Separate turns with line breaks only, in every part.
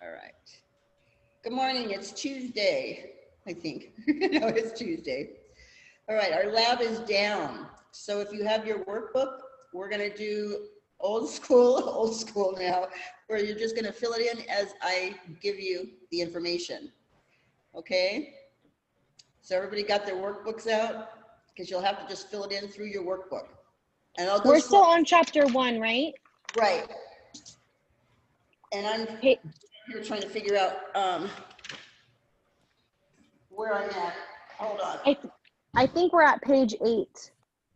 All right. Good morning. It's Tuesday, I think. No, it's Tuesday. All right. Our lab is down. So if you have your workbook, we're going to do old school now, where you're just going to fill it in as I give you the information. Okay? So everybody got their workbooks out? Because you'll have to just fill it in through your workbook. And I'll go
We're still on chapter 1, right?
Right. And I'm here trying to figure out where I'm at. Hold on.
I think we're at page 8.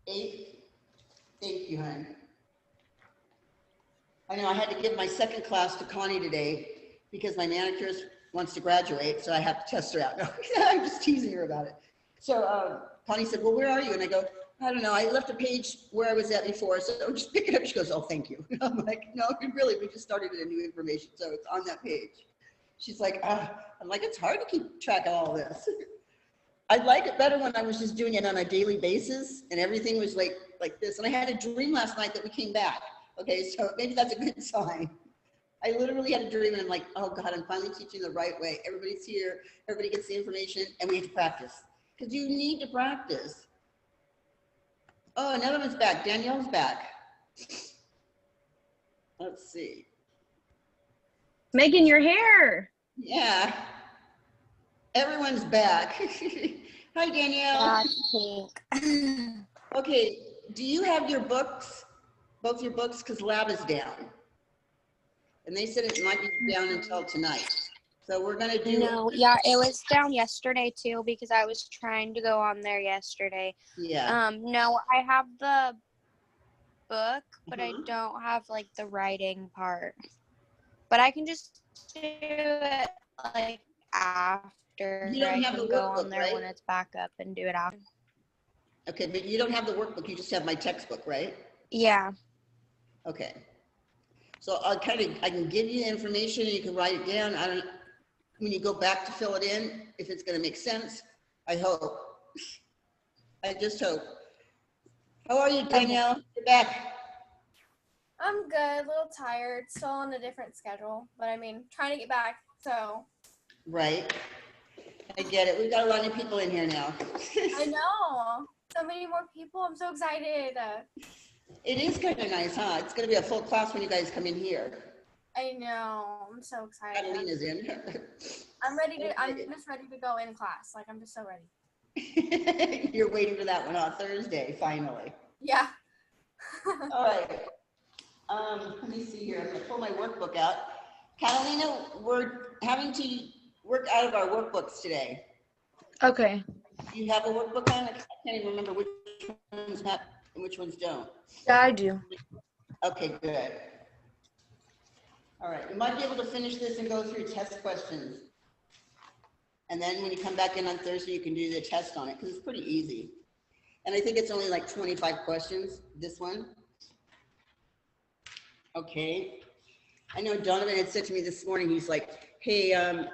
8? Thank you, hon. I know I had to give my second class to Connie today because my manicurist wants to graduate, so I have to test her out. No, I'm just teasing her about it. So Connie said, well, where are you? And I go, I don't know. I left a page where I was at before, so just pick it up. She goes, oh, thank you. I'm like, no, really, we just started a new information, so it's on that page. She's like, I'm like, it's hard to keep track of all this. I liked it better when I was just doing it on a daily basis and everything was like this. And I had a dream last night that we came back. Okay, so maybe that's a good sign. I literally had a dream and I'm like, oh God, I'm finally teaching the right way. Everybody's here, everybody gets the information, and we have to practice. Because you need to practice. Oh, another one's back. Danielle's back. Let's see.
Megan, your hair.
Yeah. Everyone's back. Hi, Danielle.
Pink.
Okay, do you have your books, both your books? Because lab is down. And they said it might be down until tonight. So we're going to do.
No, yeah, it was down yesterday too because I was trying to go on there yesterday.
Yeah.
No, I have the book, but I don't have like the writing part. But I can just do it like after.
You don't
I
have
can
the
go
workbook,
on there
right?
when it's back up and do it after.
Okay, but you don't have the workbook. You just have my textbook, right?
Yeah.
Okay. So I can give you information and you can write it down. I don't, when you go back to fill it in, if it's going to make sense, I hope. I just hope. How are you, Danielle? You're back.
I'm good, a little tired, still on a different schedule, but I mean, trying to get back, so.
Right. I get it. We've got a lot of people in here now.
I know. So many more people. I'm so excited.
It is kind of nice, huh? It's going to be a full class when you guys come in here.
I know. I'm so excited.
Catalina's in.
I'm ready to, I'm just ready to go in class. Like, I'm just so ready.
You're waiting for that one on Thursday, finally.
Yeah.
All right. Let me see here. I'm going to pull my workbook out. Catalina, we're having to work out of our workbooks today.
Okay.
Do you have a workbook on? I can't even remember which ones have and which ones don't.
Yeah, I do.
Okay, good. All right, you might be able to finish this and go through test questions. And then when you come back in on Thursday, you can do the test on it because it's pretty easy. And I think it's only like 25 questions, this one. Okay. I know Donovan had said to me this morning, he's like, hey,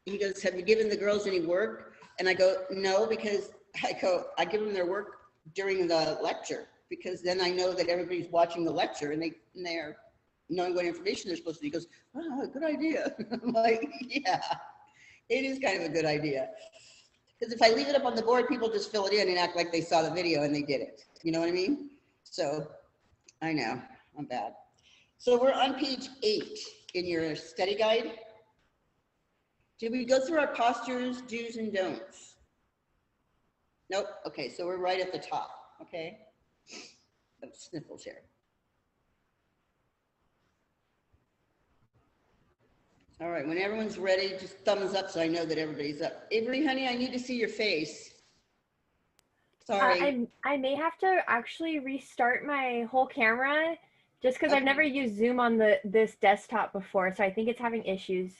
he goes, have you given the girls any work? And I go, no, because I give them their work during the lecture, because then I know that everybody's watching the lecture and they're knowing what information they're supposed to. He goes, oh, good idea. I'm like, yeah, it is kind of a good idea. Because if I leave it up on the board, people just fill it in and act like they saw the video and they did it. You know what I mean? So I know, I'm bad. So we're on page 8 in your study guide. Did we go through our postures, do's and don'ts? Nope. Okay, so we're right at the top. Okay. Oh, sniffles here. All right, when everyone's ready, just thumbs up so I know that everybody's up. Avery, honey, I need to see your face. Sorry.
I may have to actually restart my whole camera just because I've never used Zoom on this desktop before, so I think it's having issues.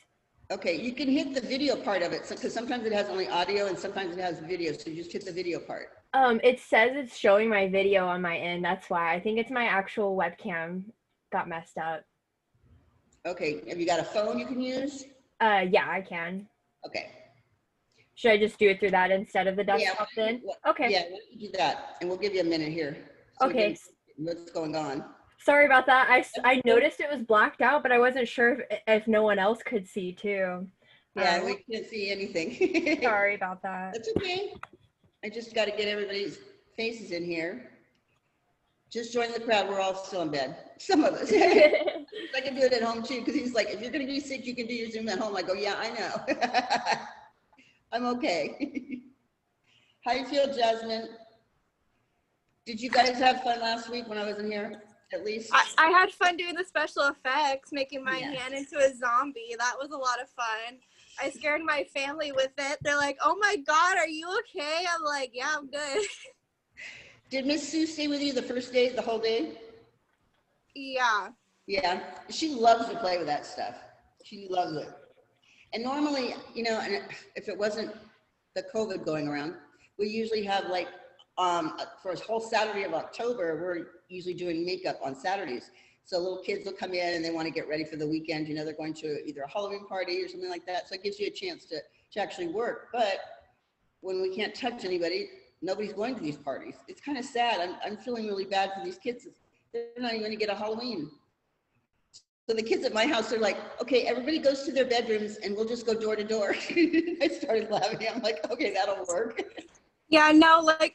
Okay, you can hit the video part of it because sometimes it has only audio and sometimes it has video, so you just hit the video part.
It says it's showing my video on my end. That's why. I think it's my actual webcam got messed up.
Okay, have you got a phone you can use?
Yeah, I can.
Okay.
Should I just do it through that instead of the desktop then? Okay.
Yeah, let's do that, and we'll give you a minute here. So
okay.
What's going on?
Sorry about that. I noticed it was blacked out, but I wasn't sure if no one else could see too.
Yeah, we can't see anything.
Sorry about that.
That's okay. I just got to get everybody's faces in here. Just join the crowd. We're all still in bed. Some of us. I can do it at home too, because he's like, if you're going to be sick, you can do your Zoom at home. I go, yeah, I know. I'm okay. How you feel, Jasmine? Did you guys have fun last week when I wasn't here, at least?
I had fun doing the special effects, making my
Yes.
hand into a zombie. That was a lot of fun. I scared my family with it. They're like, oh my God, are you okay? I'm like, yeah, I'm good.
Did Miss Sue stay with you the first day, the whole day?
Yeah.
Yeah, she loves to play with that stuff. She loves it. And normally, you know, and if it wasn't the COVID going around, we usually have like, for a whole Saturday of October, we're usually doing makeup on Saturdays. So little kids will come in and they want to get ready for the weekend. You know, they're going to either a Halloween party or something like that. So it gives you a chance to actually work. But when we can't touch anybody, nobody's going to these parties. It's kind of sad. I'm feeling really bad for these kids. They're not even going to get a Halloween. So the kids at my house are like, okay, everybody goes to their bedrooms and we'll just go door to door. I started laughing. I'm like, okay, that'll work.
Yeah, no, like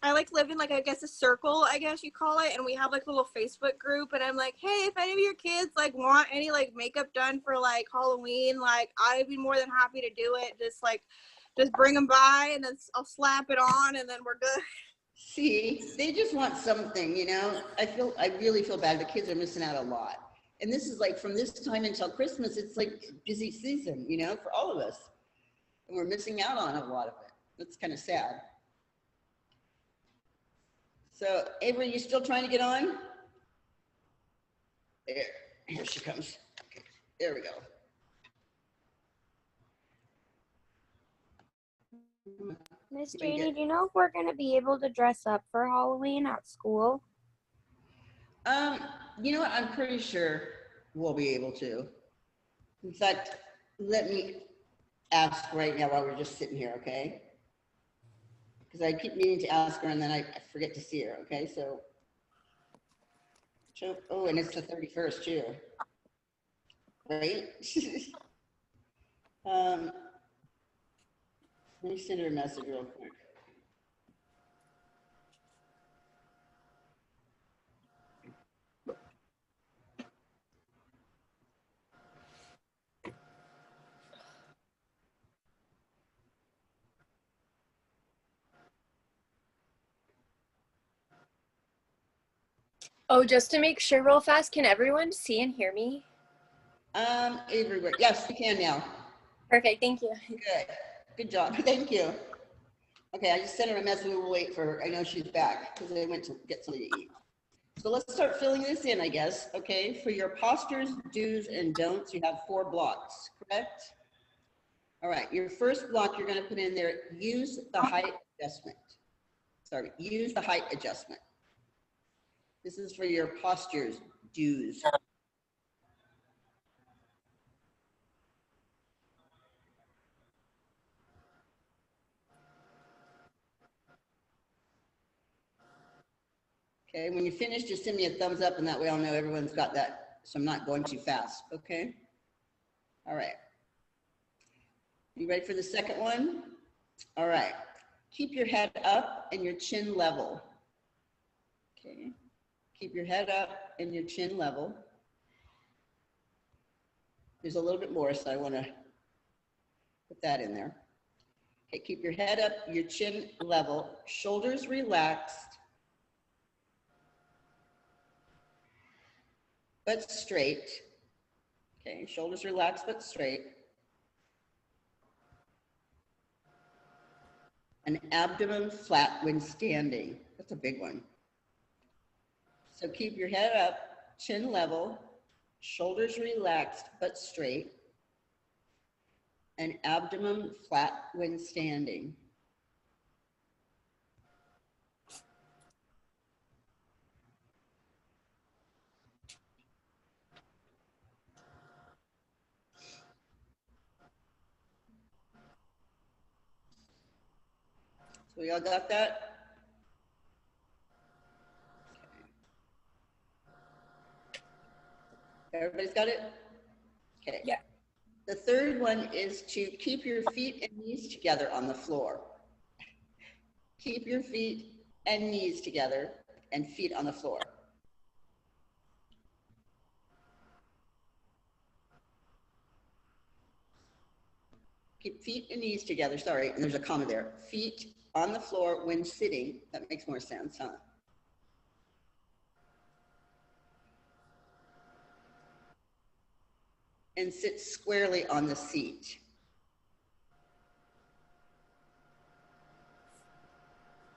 I like live in like, I guess a circle, I guess you call it. And we have like a little Facebook group and I'm like, hey, if any of your kids like want any like makeup done for like Halloween, like I'd be more than happy to do it. Just bring them by and then I'll slap it on and then we're good.
See, they just want something, you know. I really feel bad. The kids are missing out a lot. And this is like from this time until Christmas, it's like busy season, you know, for all of us. And we're missing out on a lot of it. That's kind of sad. So Avery, you still trying to get on? There, here she comes. Okay, there we go.
Miss
Let me
Janie,
get-
do you know if we're gonna be able to dress up for Halloween at school?
You know what? I'm pretty sure we'll be able to. In fact, let me ask right now while we're just sitting here, okay? Because I keep meaning to ask her and then I forget to see her, okay? So, oh, and it's the 31st too, right? Let me send her a message real quick.
Oh, just to make sure real fast, can everyone see and hear me?
Everywhere. Yes, we can now.
Perfect, thank you.
Good. Good job. Thank you. Okay, I just sent her a message. We'll wait for her. I know she's back because they went to get something to eat. So let's start filling this in, I guess. Okay, for your postures, do's, and don'ts, you have 4 blocks, correct? All right, your first block, you're going to put in there, use the height adjustment. Sorry, use the height adjustment. This is for your postures, do's. Okay, when you finish, just send me a thumbs up and that way I'll know everyone's got that, so I'm not going too fast, okay? All right. You ready for the second one? All right. Keep your head up and your chin level. Okay. Keep your head up and your chin level. There's a little bit more, so I want to put that in there. Okay, keep your head up, your chin level, shoulders relaxed, but straight. Okay, shoulders relaxed but straight. An abdomen flat when standing. That's a big one. So keep your head up, chin level, shoulders relaxed but straight, and abdomen flat when standing. So we all got that? Okay. Everybody's got it? Okay.
Yeah.
The third one is to keep your feet and knees together on the floor. Keep your feet and knees together and feet on the floor. Keep feet and knees together, sorry, and there's a comma there. Feet on the floor when sitting. That makes more sense, huh? And sit squarely on the seat.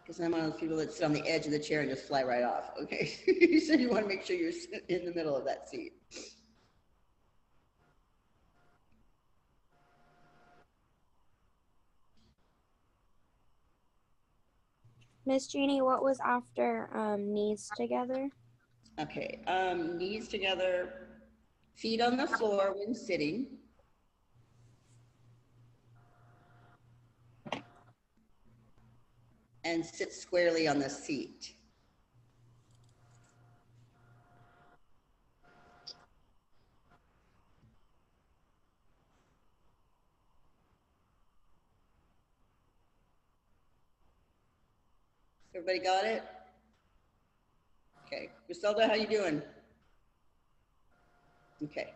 Because I'm one of those people that sit on the edge of the chair and just fly right off, okay? So you want to make sure you're in the middle of that seat.
Miss Jeannie, what was after knees together?
Okay, knees together, feet on the floor when sitting. And sit squarely on the seat. Everybody got it? Okay, Griselda, how you doing? Okay.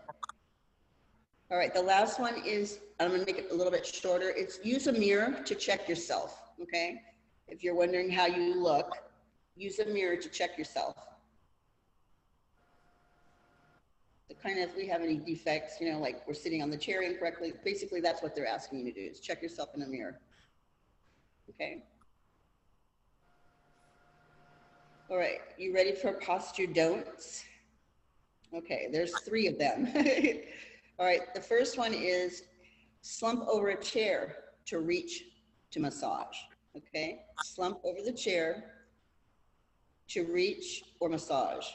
All right, the last one is, I'm gonna make it a little bit shorter. It's use a mirror to check yourself, okay? If you're wondering how you look, use a mirror to check yourself. The kind of, if we have any defects, you know, like we're sitting on the chair incorrectly, basically that's what they're asking you to do, is check yourself in a mirror, okay? All right, you ready for posture don'ts? Okay, there's 3 of them. All right, the first one is slump over a chair to reach to massage, okay? Slump over the chair to reach or massage.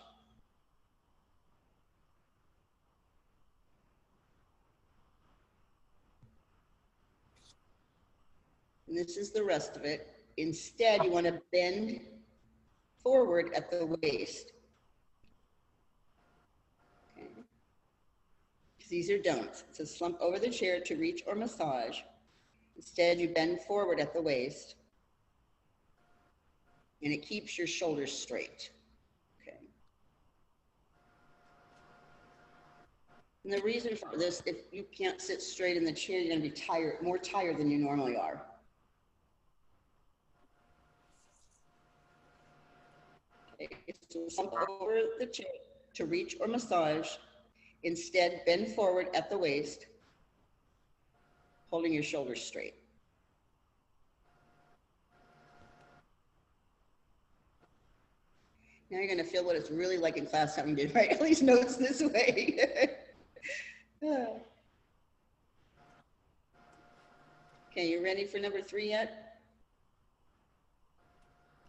And this is the rest of it. Instead, you want to bend forward at the waist. Okay. These are don'ts. It says slump over the chair to reach or massage. Instead, you bend forward at the waist, and it keeps your shoulders straight. Okay. And the reason for this, if you can't sit straight in the chair, you're going to be tired, more tired than you normally are. Okay. So slump over the chair to reach or massage. Instead, bend forward at the waist, holding your shoulders straight. Now you're going to feel what it's really like in class having to write all these notes this way. Okay, you ready for number 3 yet?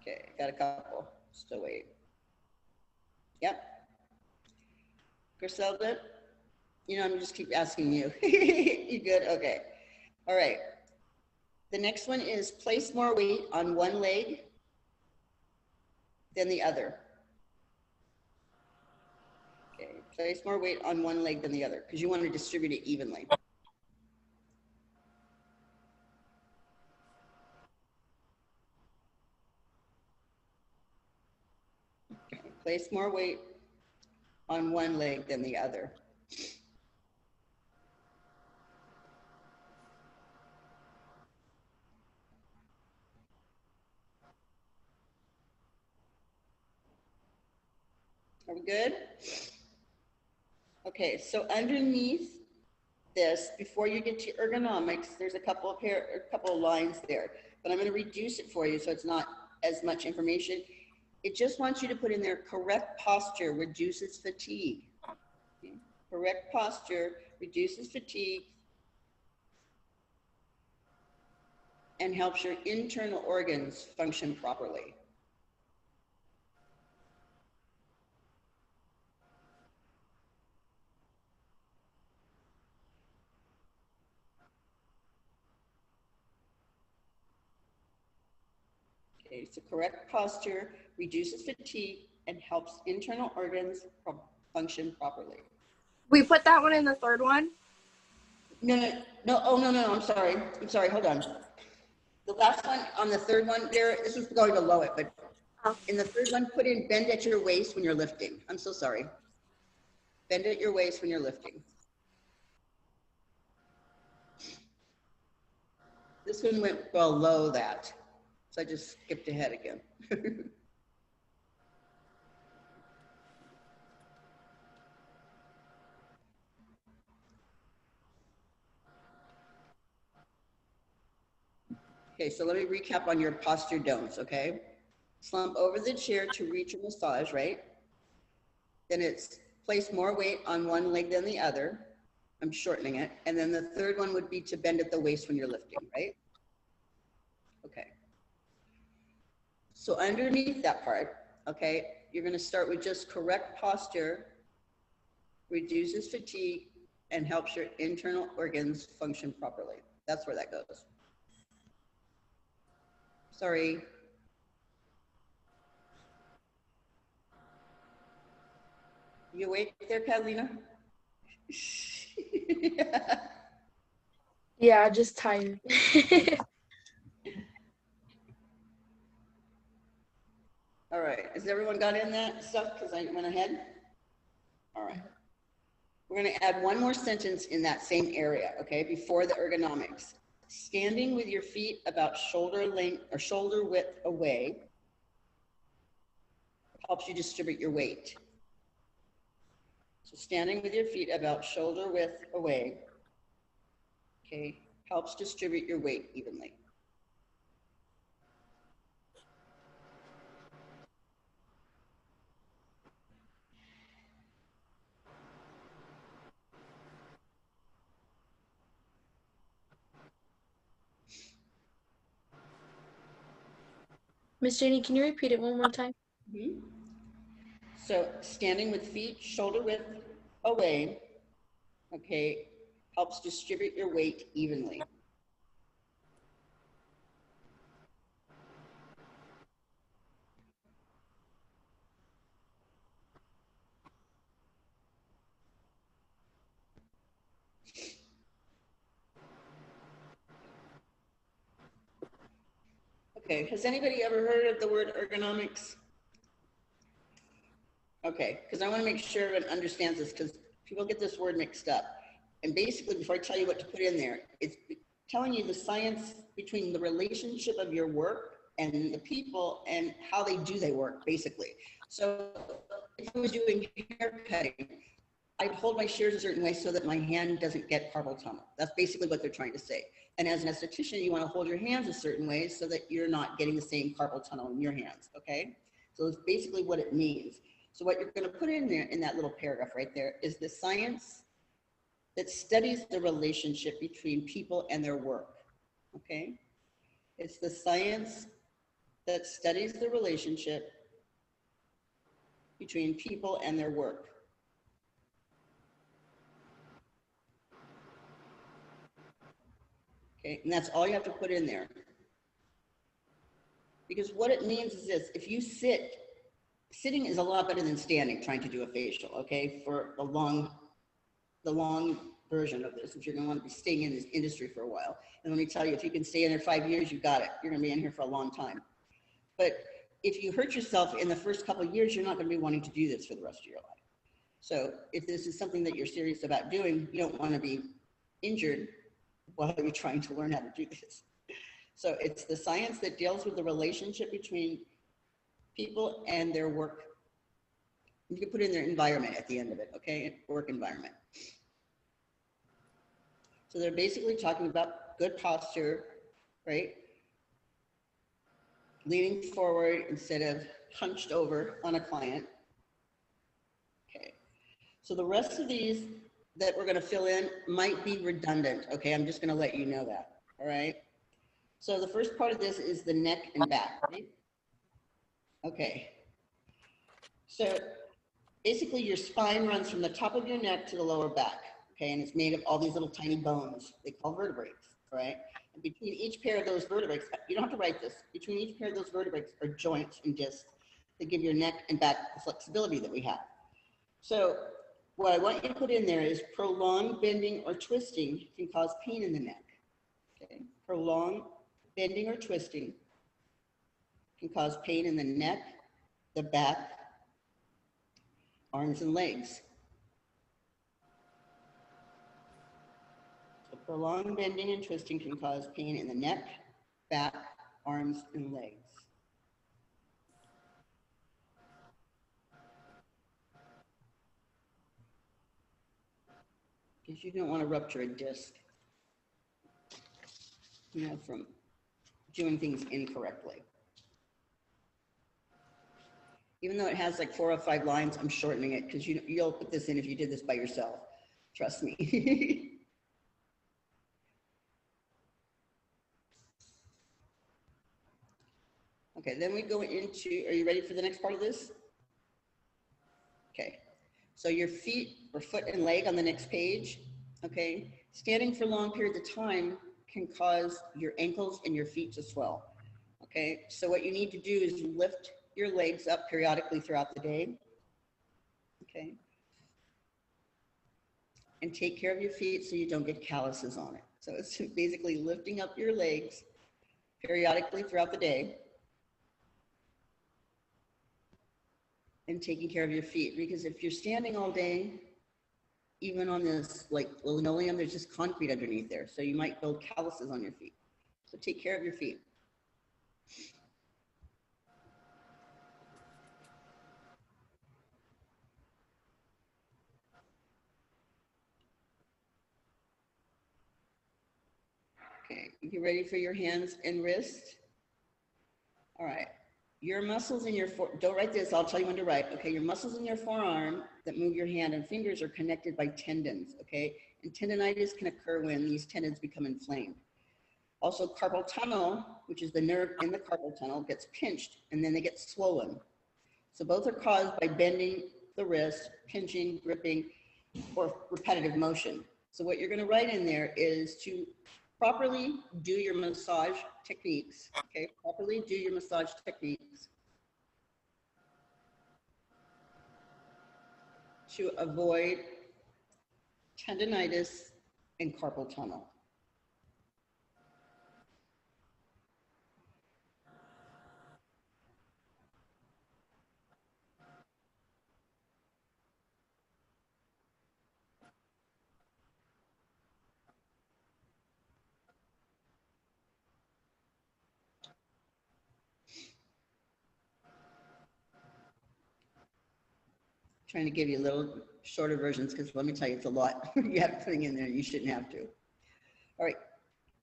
Okay, got a couple. Still wait. Yep. Griselda, you know, I'm just keep asking you. You good? Okay. All right. The next one is place more weight on one leg than the other. Okay, place more weight on one leg than the other because you want to distribute it evenly. Okay, place more weight on one leg than the other. Are we good? Okay, so underneath this, before you get to ergonomics, there's a couple of lines there, but I'm going to reduce it for you so it's not as much information. It just wants you to put in there correct posture reduces fatigue. Okay. Correct posture reduces fatigue and helps your internal organs function properly. Okay, so correct posture reduces fatigue and helps internal organs function properly.
We put that one in the third one.
No, oh, no, I'm sorry, hold on. The last one, on the third one there, this is going below it, but in the third one, put in bend at your waist when you're lifting. I'm so sorry. Bend at your waist when you're lifting. This one went below that, so I just skipped ahead again. Okay, so let me recap on your posture don'ts, okay? Slump over the chair to reach a massage, right? Then it's place more weight on one leg than the other. I'm shortening it. And then the third one would be to bend at the waist when you're lifting, right? Okay. So underneath that part, okay, you're gonna start with just correct posture, reduces fatigue, and helps your internal organs function properly. That's where that goes. Sorry. You awake there, Catalina?
Yeah, just tired.
All right, has everyone got in that stuff? Because I went ahead. All right. We're going to add one more sentence in that same area, okay, before the ergonomics. Standing with your feet about shoulder length or shoulder width away helps you distribute your weight. So standing with your feet about shoulder width away, okay, helps distribute your weight evenly.
Miss Janie, can you repeat it one more time?
Mm-hmm. So standing with feet shoulder width away, okay, helps distribute your weight evenly. Okay, has anybody ever heard of the word ergonomics? Okay, because I want to make sure everyone understands this, because people get this word mixed up. And basically, before I tell you what to put in there, it's telling you the science between the relationship of your work and the people and how they do their work, basically. So if I was doing hair cutting, I'd hold my shears a certain way so that my hand doesn't get carpal tunnel. That's basically what they're trying to say. And as an esthetician, you want to hold your hands a certain way so that you're not getting the same carpal tunnel in your hands, okay? So it's basically what it means. So what you're going to put in there in that little paragraph right there is the science that studies the relationship between people and their work, okay? It's the science that studies the relationship between people and their work. Okay, and that's all you have to put in there. Because what it means is this: if you sit, sitting is a lot better than standing trying to do a facial, okay, for the long version of this, if you're gonna want to be staying in this industry for a while. And let me tell you, if you can stay in there 5 years, you got it. You're gonna be in here for a long time. But if you hurt yourself in the first couple of years, you're not gonna be wanting to do this for the rest of your life. So if this is something that you're serious about doing, you don't wanna be injured while you're trying to learn how to do this. So it's the science that deals with the relationship between people and their work. You can put in their environment at the end of it, okay? Work environment. So they're basically talking about good posture, right? Leaning forward instead of hunched over on a client. Okay. So the rest of these that we're going to fill in might be redundant, okay? I'm just going to let you know that, all right? So the first part of this is the neck and back, right? Okay. So basically your spine runs from the top of your neck to the lower back, okay? And it's made of all these little tiny bones they call vertebrae, right? And between each pair of those vertebrae, you don't have to write this, between each pair of those vertebrae are joints and discs that give your neck and back the flexibility that we have. So what I want you to put in there is prolonged bending or twisting can cause pain in the neck. Okay, prolonged bending or twisting can cause pain in the neck, the back, arms and legs. So prolonged bending and twisting can cause pain in the neck, back, arms, and legs. Because you don't want to rupture a disc, you know, from doing things incorrectly. Even though it has like 4 or 5 lines, I'm shortening it because you'll put this in if you did this by yourself. Trust me. Okay, then we go into, are you ready for the next part of this? Okay, so your feet or foot and leg on the next page, okay? Standing for long periods of time can cause your ankles and your feet to swell, okay? So what you need to do is lift your legs up periodically throughout the day, okay? And take care of your feet so you don't get calluses on it. So it's basically lifting up your legs periodically throughout the day and taking care of your feet. Because if you're standing all day, even on this like linoleum, there's just concrete underneath there. So you might build calluses on your feet. So take care of your feet. Okay, you ready for your hands and wrists? All right, your muscles in your, don't write this, I'll tell you when to write. Okay, your muscles in your forearm that move your hand and fingers are connected by tendons, okay? And tendonitis can occur when these tendons become inflamed. Also, carpal tunnel, which is the nerve in the carpal tunnel, gets pinched and then they get swollen. So both are caused by bending the wrist, pinching, gripping, or repetitive motion. So what you're gonna write in there is to properly do your massage techniques, okay? Properly do your massage techniques to avoid tendonitis and carpal tunnel. Trying to give you little shorter versions because let me tell you, it's a lot you have putting in there. You shouldn't have to. All right,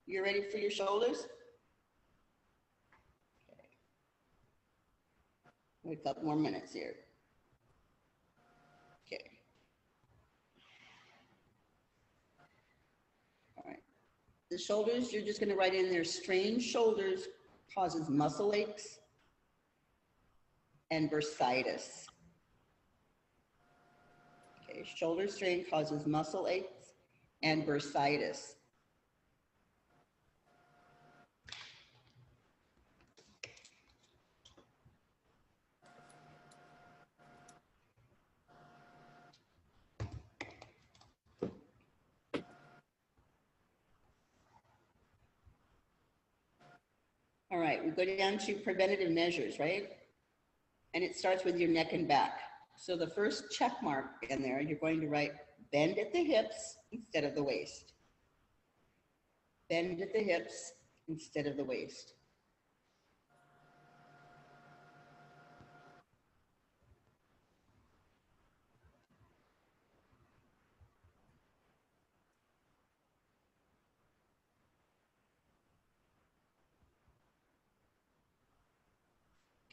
you ready for your shoulders? Okay. Wait a couple more minutes here. Okay. All right. The shoulders, you're just going to write in there, strained shoulders causes muscle aches and bursitis. Okay, shoulder strain causes muscle aches and bursitis. All right, we go down to preventative measures, right? And it starts with your neck and back. So the first check mark in there, you're going to write bend at the hips instead of the waist. Bend at the hips instead of the waist.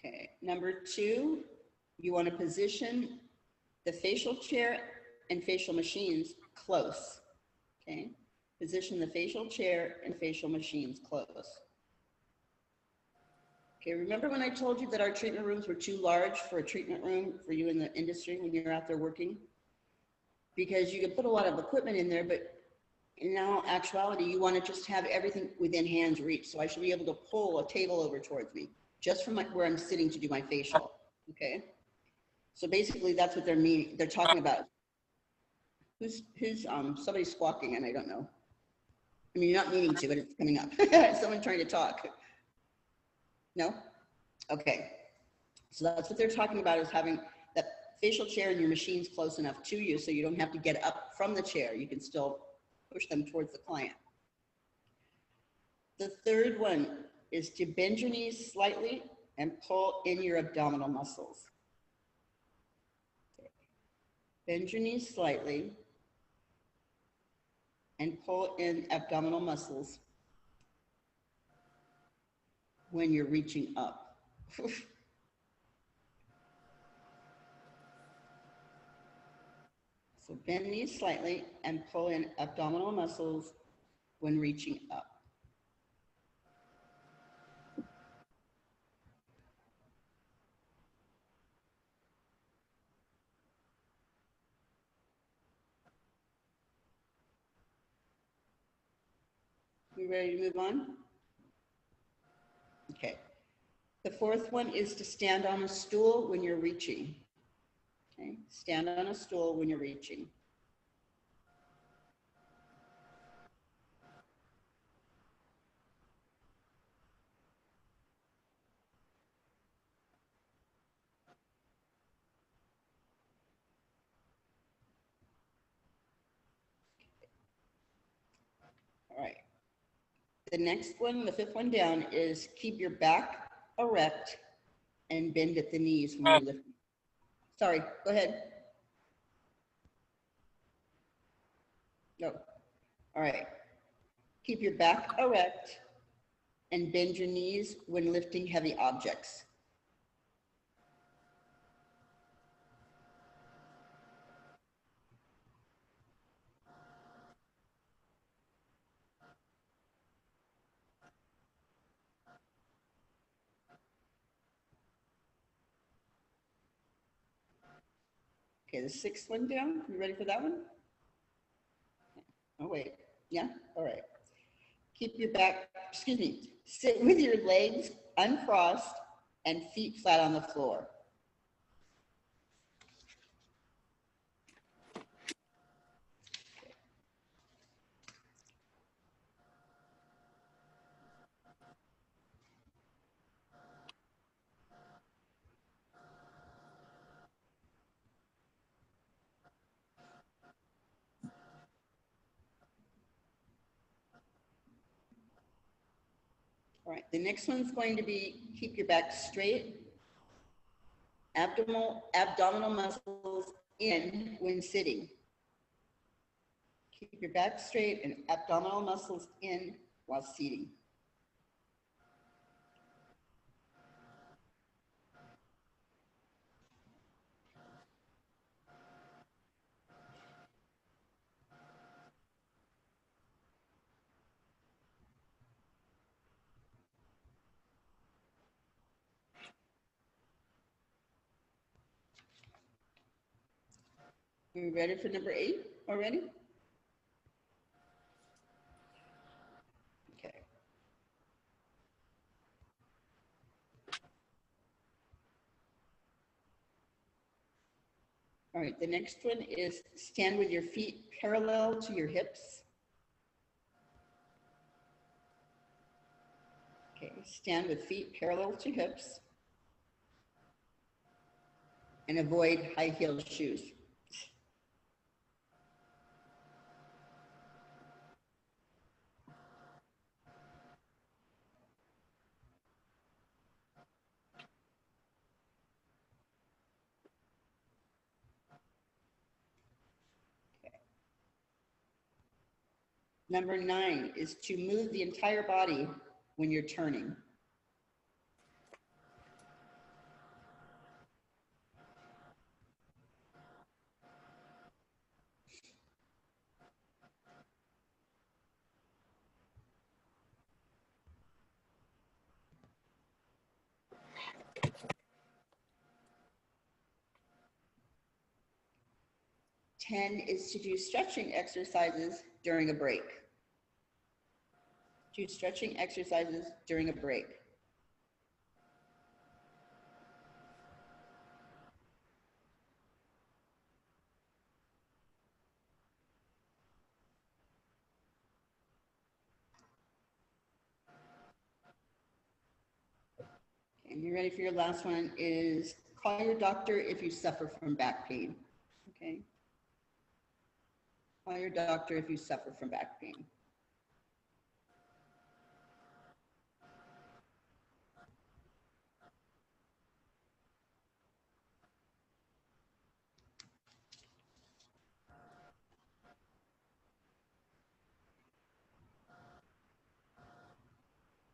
Okay, number 2, you want to position the facial chair and facial machines close, okay? Position the facial chair and facial machines close. Okay, remember when I told you that our treatment rooms were too large for a treatment room for you in the industry when you're out there working? Because you could put a lot of equipment in there, but in now actuality, you want to just have everything within hand's reach. So I should be able to pull a table over towards me just from where I'm sitting to do my facial, okay? So basically that's what they're talking about. Who's somebody's squawking and I don't know. I mean, you're not meaning to, but it's coming up. Someone trying to talk. No? Okay. So that's what they're talking about, is having that facial chair and your machines close enough to you so you don't have to get up from the chair. You can still push them towards the client. The third one is to bend your knees slightly and pull in your abdominal muscles. Bend your knees slightly and pull in abdominal muscles when you're reaching up. So bend knees slightly and pull in abdominal muscles when reaching up. You ready to move on? Okay. The fourth one is to stand on a stool when you're reaching. Okay, stand on a stool when you're reaching. All right. The next one, the fifth one down, is keep your back erect and bend at the knees when you're lifting. Sorry, go ahead. No. All right. Keep your back erect and bend your knees when lifting heavy objects. Okay, the sixth one down. You ready for that one? Oh, wait. Yeah? All right. Keep your back, excuse me, sit with your legs uncrossed and feet flat on the floor. All right, the next one's going to be keep your back straight, abdominal muscles in when sitting. Keep your back straight and abdominal muscles in while seating. Are we ready for number 8 already? Okay. All right, the next one is stand with your feet parallel to your hips. Okay, stand with feet parallel to hips and avoid high-heeled shoes. Number 9 is to move the entire body when you're turning. Ten is to do stretching exercises during a break. Do stretching exercises during a break. You ready for your last one? Is call your doctor if you suffer from back pain. Okay. Call your doctor if you suffer from back pain.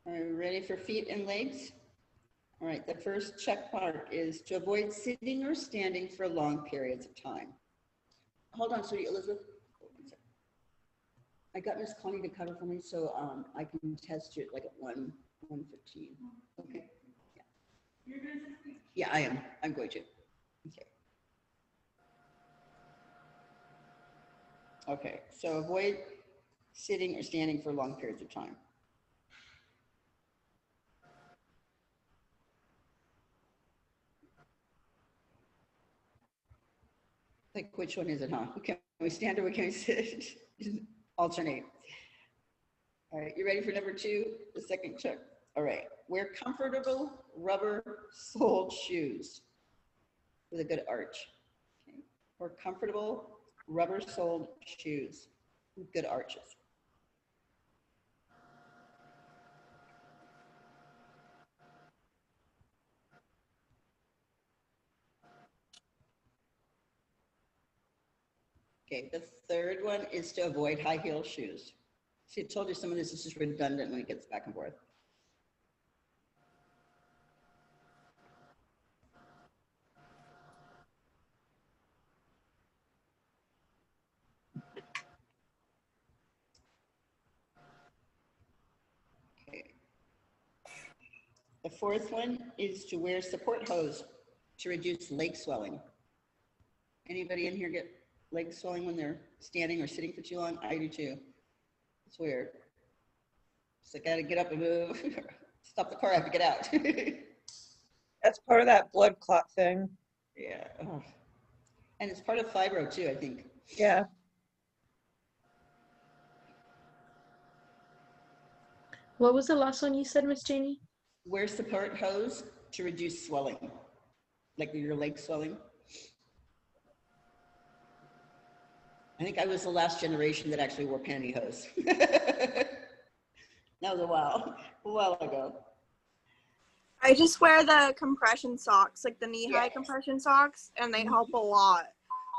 Are you ready for feet and legs? All right, the first check mark is to avoid sitting or standing for long periods of time. Hold on, sweetie, Elizabeth. I got Miss Connie to cover for me, so I can test you like at 1:15. Okay. Yeah. Yeah, I am. I'm going to. Okay. Okay, so avoid sitting or standing for long periods of time. Like, which one is it, huh? Can we stand or can we sit? Alternate. All right, you ready for number 2, the second check? All right, wear comfortable rubber-soled shoes with a good arch. Okay. Or comfortable rubber-soled shoes with good arches. Okay, the third one is to avoid high heel shoes. See, I told you some of this is just redundant when it gets back and forth. Okay. The fourth one is to wear support hose to reduce leg swelling. Anybody in here get leg swelling when they're standing or sitting for too long? I do too. It's weird. So I gotta get up and move. Stop the car, I have to get out.
That's part of that blood clot thing.
Yeah. Oh. And it's part of fibro too, I think.
Yeah.
What was the last one you said, Miss Janie?
Wear support hose to reduce swelling, like your leg swelling. I think I was the last generation that actually wore pantyhose. That was a while ago.
I just wear the compression socks, like the knee-high
Yeah.
compression socks, and they help a lot.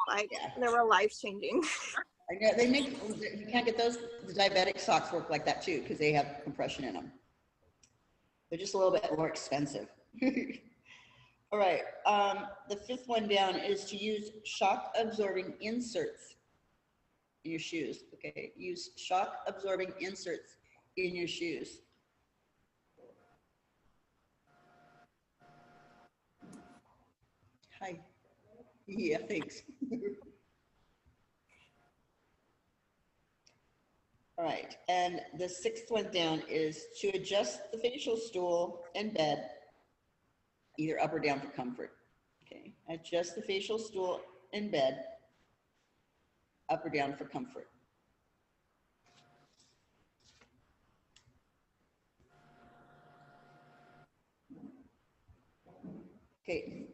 Like,
Yeah.
they were life-changing.
I know they make, you can't get those, the diabetic socks work like that too, because they have compression in them. They're just a little bit more expensive. All right, the fifth one down is to use shock absorbing inserts in your shoes. Okay, use shock absorbing inserts in your shoes. Hi. Yeah, thanks. All right, and the sixth one down is to adjust the facial stool and bed, either up or down for comfort. Okay, adjust the facial stool and bed, up or down for comfort. Okay,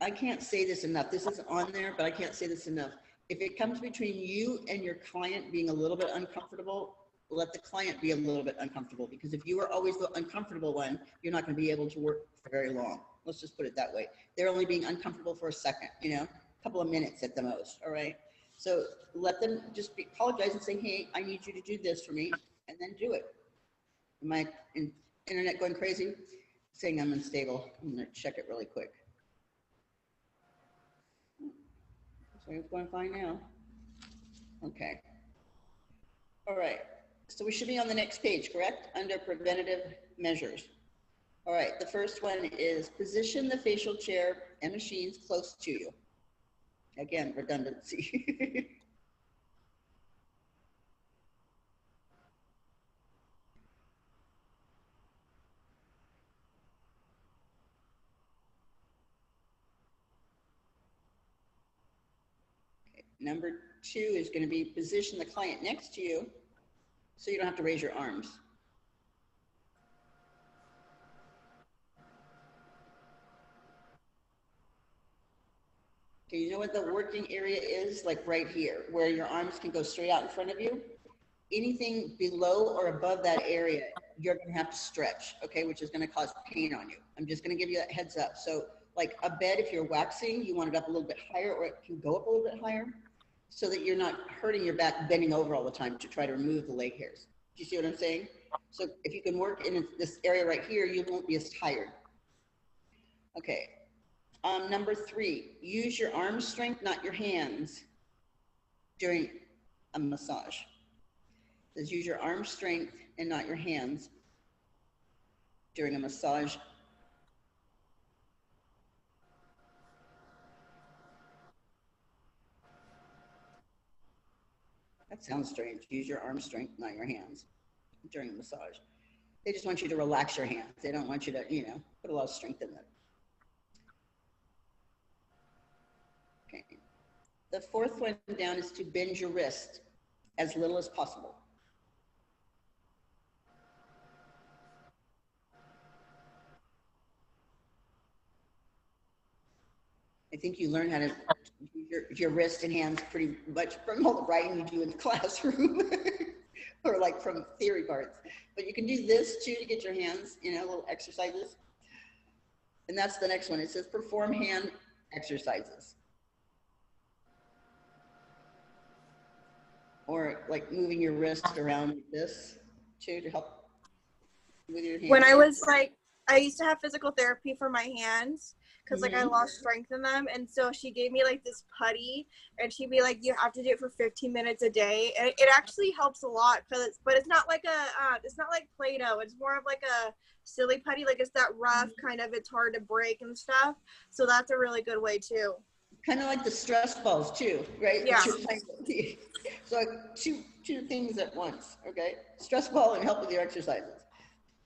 I can't say this enough. This is on there, but I can't say this enough. If it comes between you and your client being a little bit uncomfortable, let the client be a little bit uncomfortable, because if you are always the uncomfortable one, you're not going to be able to work for very long. Let's just put it that way. They're only being uncomfortable for a second, you know, a couple of minutes at the most. All right. So let them just apologize and say, hey, I need you to do this for me, and then do it. Am my internet going crazy? Saying I'm unstable. I'm going to check it really quick. So it's going fine now. Okay. All right. So we should be on the next page, correct? Under preventative measures. All right. The first one is position the facial chair and machines close to you. Again, redundancy. Okay. Number 2 is going to be position the client next to you so you don't have to raise your arms. Okay, you know what the working area is? Like right here, where your arms can go straight out in front of you. Anything below or above that area, you're gonna have to stretch, okay, which is gonna cause pain on you. I'm just gonna give you that heads up. So like a bed, if you're waxing, you want it up a little bit higher, or it can go up a little bit higher so that you're not hurting your back bending over all the time to try to remove the leg hairs. Do you see what I'm saying? So if you can work in this area right here, you won't be as tired. Okay. Number 3, use your arm strength, not your hands during a massage. It says use your arm strength and not your hands during a massage. That sounds strange. Use your arm strength, not your hands during a massage. They just want you to relax your hands. They don't want you to, you know, put a lot of strength in them. Okay. The 4th one down is to bend your wrist as little as possible. I think you learn how to use your wrist and hands pretty much from all the writing you do in the classroom or like from theory parts. But you can do this too to get your hands, you know, little exercises. And that's the next one. It says perform hand exercises. Or like moving your wrist around like this too to help with your hands.
When I was like, I used to have physical therapy for my hands because like I lost strength in them, and so she gave me like this putty, and she'd be like, you have to do it for 15 minutes a day, and it actually helps a lot. But it's not like it's not like Play-Doh. It's more of like a silly putty, like it's that rough kind of, it's hard to break and stuff. So that's a really good way too.
Kind of like the stress balls too, right?
Yeah.
So like two things at once, okay? Stress ball and help with your exercises.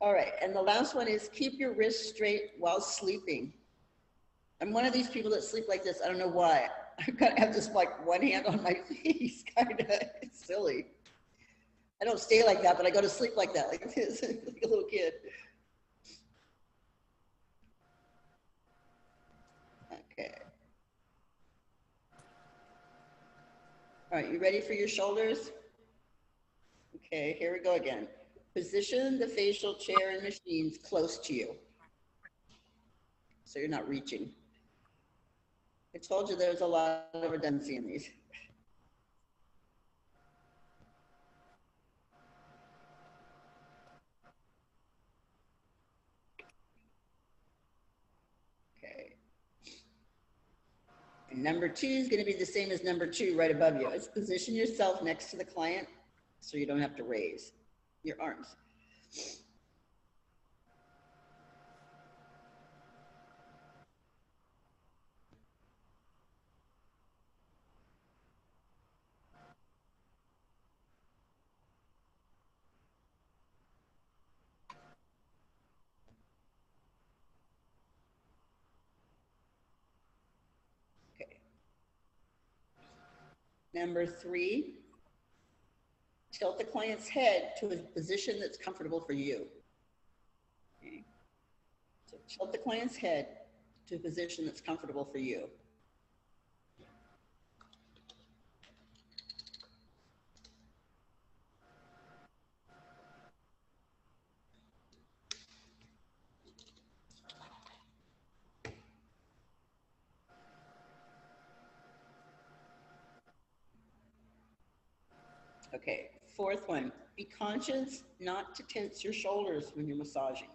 All right, and the last one is keep your wrists straight while sleeping. I'm one of these people that sleep like this. I don't know why. I've got to have this like one hand on my face, kind of. It's silly. I don't stay like that, but I go to sleep like that, like this, like a little kid. Okay. All right, you ready for your shoulders? Okay, here we go again. Position the facial chair and machines close to you, so you're not reaching. I told you there's a lot of redundancy in these. Okay. And number 2 is going to be the same as number 2 right above you. It's position yourself next to the client so you don't have to raise your arms. Okay. Number 3, tilt the client's head to a position that's comfortable for you. Okay. So tilt the client's head to a position that's comfortable for you. Okay, 4th one, be conscious not to tense your shoulders when you're massaging.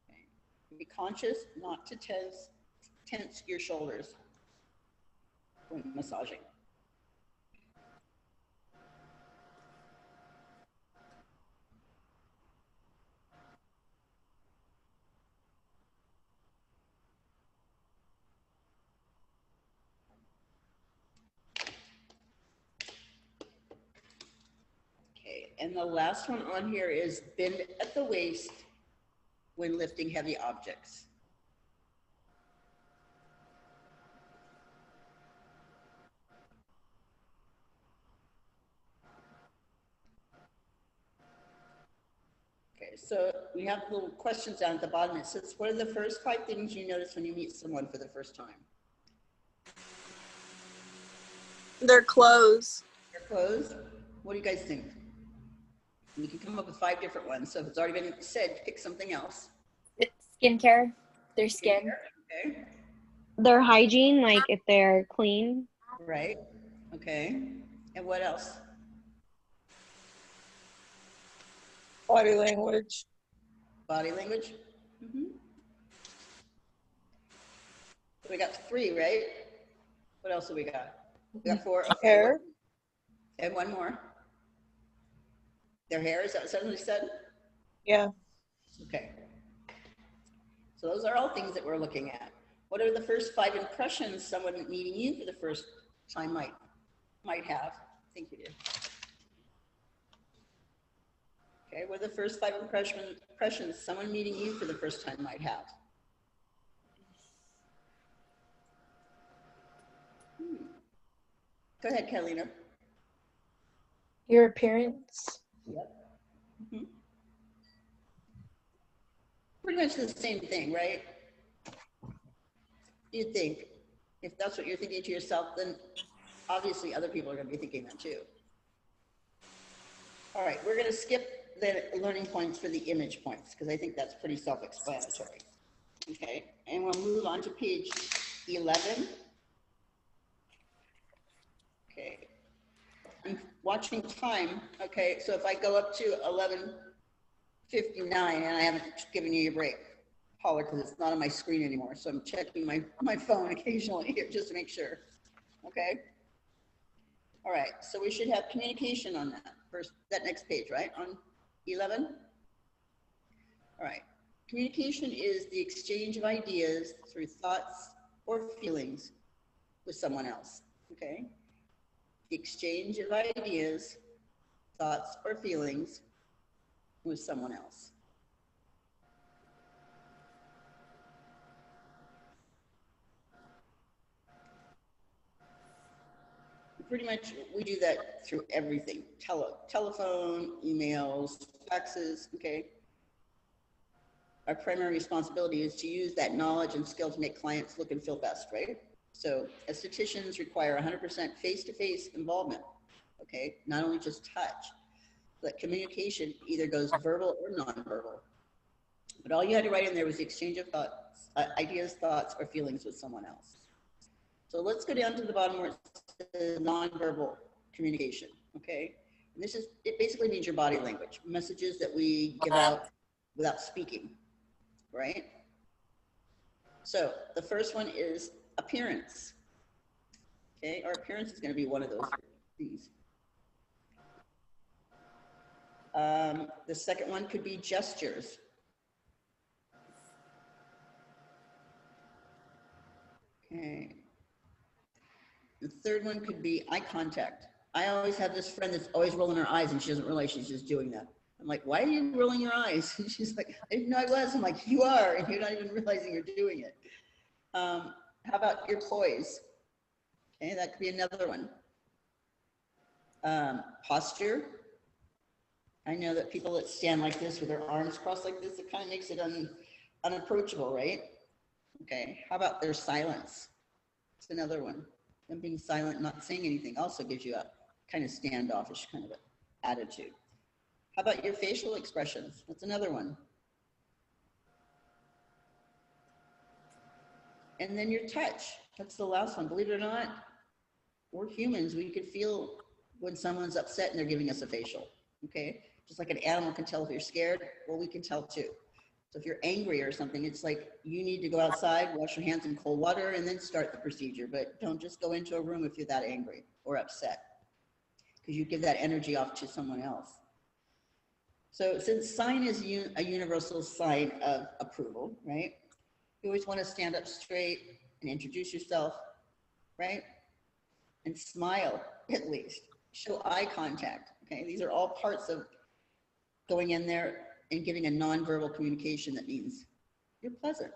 Okay. Be conscious not to tense your shoulders when massaging. Okay, and the last one on here is bend at the waist when lifting heavy objects. Okay, so we have little questions down at the bottom. It says, what are the first 5 things you notice when you meet someone for the first time?
Their clothes.
Their clothes. What do you guys think? You can come up with 5 different ones. So if it's already been said, pick something else.
Skincare, their skin.
Okay.
Their hygiene, like if they're clean.
Right. Okay. And what else?
Body language.
Body language. We got 3, right? What else have we got? We got 4. Okay.
Hair.
And one more. Their hair, is that what somebody said?
Yeah.
Okay. So those are all things that we're looking at. What are the first 5 impressions someone meeting you for the first time might have? I think you did. Okay, what are the first 5 impressions someone meeting you for the first time might have? Go ahead, Carolina.
Your appearance.
Yep. Pretty much the same thing, right? You'd think, if that's what you're thinking to yourself, then obviously other people are going to be thinking that too. All right, we're going to skip the learning points for the image points because I think that's pretty self-explanatory. Okay, and we'll move on to page 11. Okay, I'm watching time. Okay, so if I go up to 11:59 and I haven't given you your break, holler, because it's not on my screen anymore. So I'm checking my phone occasionally here just to make sure. Okay. All right. So we should have communication on that next page, right? On 11. All right. Communication is the exchange of ideas through thoughts or feelings with someone else. Okay. The exchange of ideas, thoughts, or feelings with someone else. Pretty much we do that through everything. Telephone, emails, faxes, okay? Our primary responsibility is to use that knowledge and skill to make clients look and feel best, right? So estheticians require 100% face-to-face involvement, okay? Not only just touch, but communication either goes verbal or nonverbal. But all you had to write in there was the exchange of thoughts, ideas, thoughts, or feelings with someone else. So let's go down to the bottom where it says nonverbal communication, okay? And it basically means your body language, messages that we give out without speaking, right? So the first one is appearance, okay? Our appearance is gonna be one of these. The second one could be gestures. Okay. The third one could be eye contact. I always have this friend that's always rolling her eyes and she doesn't realize she's just doing that. I'm like, why are you rolling your eyes? And she's like, I didn't know I was. I'm like, you are, and you're not even realizing you're doing it. How about your poise? Okay, that could be another one. Posture. I know that people that stand like this with their arms crossed like this, it kind of makes it unapproachable, right? Okay, how about their silence? It's another one. Them being silent, not saying anything also gives you a kind of standoffish kind of attitude. How about your facial expressions? That's another one. And then your touch. That's the last one. Believe it or not, we're humans. We can feel when someone's upset and they're giving us a facial. Okay? Just like an animal can tell if you're scared, well, we can tell too. So if you're angry or something, it's like you need to go outside, wash your hands in cold water, and then start the procedure. But don't just go into a room if you're that angry or upset, because you give that energy off to someone else. So since sign is a universal sign of approval, right? You always want to stand up straight and introduce yourself, right? And smile, at least. Show eye contact, okay? These are all parts of going in there and giving a nonverbal communication that means you're pleasant.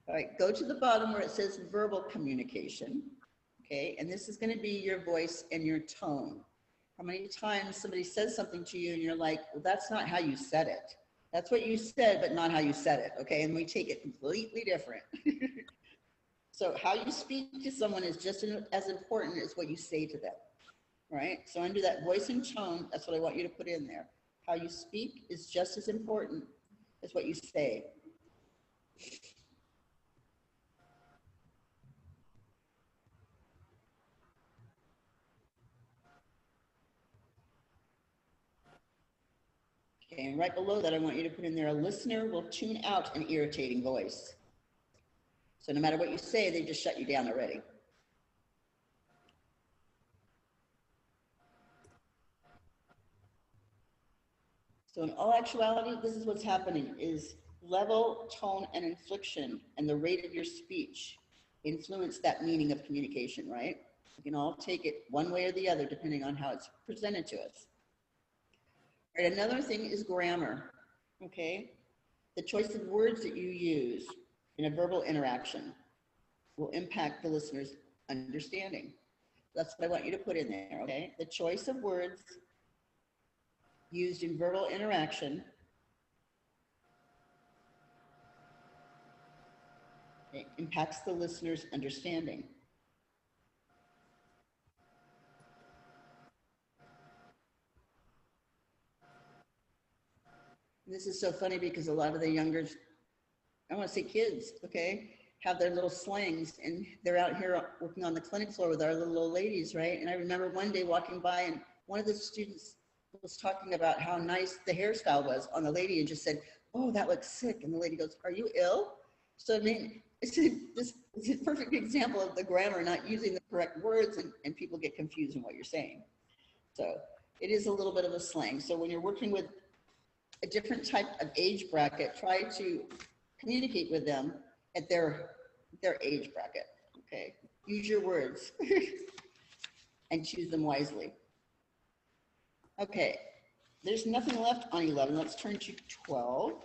All right, go to the bottom where it says verbal communication, okay? And this is going to be your voice and your tone. How many times somebody says something to you and you're like, well, that's not how you said it. That's what you said, but not how you said it, okay? And we take it completely different. So how you speak to someone is just as important as what you say to them, right? So under that voice and tone, that's what I want you to put in there. How you speak is just as important as what you say. Okay, and right below that, I want you to put in there, a listener will tune out an irritating voice. So no matter what you say, they just shut you down already. So in all actuality, this is what's happening is level, tone, and inflection and the rate of your speech influence that meaning of communication, right? We can all take it one way or the other depending on how it's presented to us. All right, another thing is grammar, okay? The choice of words that you use in a verbal interaction will impact the listener's understanding. That's what I want you to put in there, okay? The choice of words used in verbal interaction impacts the listener's understanding. This is so funny because a lot of the younger, I want to say kids, okay, have their little slangs and they're out here working on the clinic floor with our little old ladies, right? And I remember one day walking by and one of the students was talking about how nice the hairstyle was on the lady and just said, "Oh, that looks sick." And the lady goes, "Are you ill?" So, I mean, it's a perfect example of the grammar, not using the correct words, and people get confused in what you're saying. So it is a little bit of a slang. So when you're working with a different type of age bracket, try to communicate with them at their age bracket, okay? Use your words and choose them wisely. Okay, there's nothing left on 11. Let's turn to 12.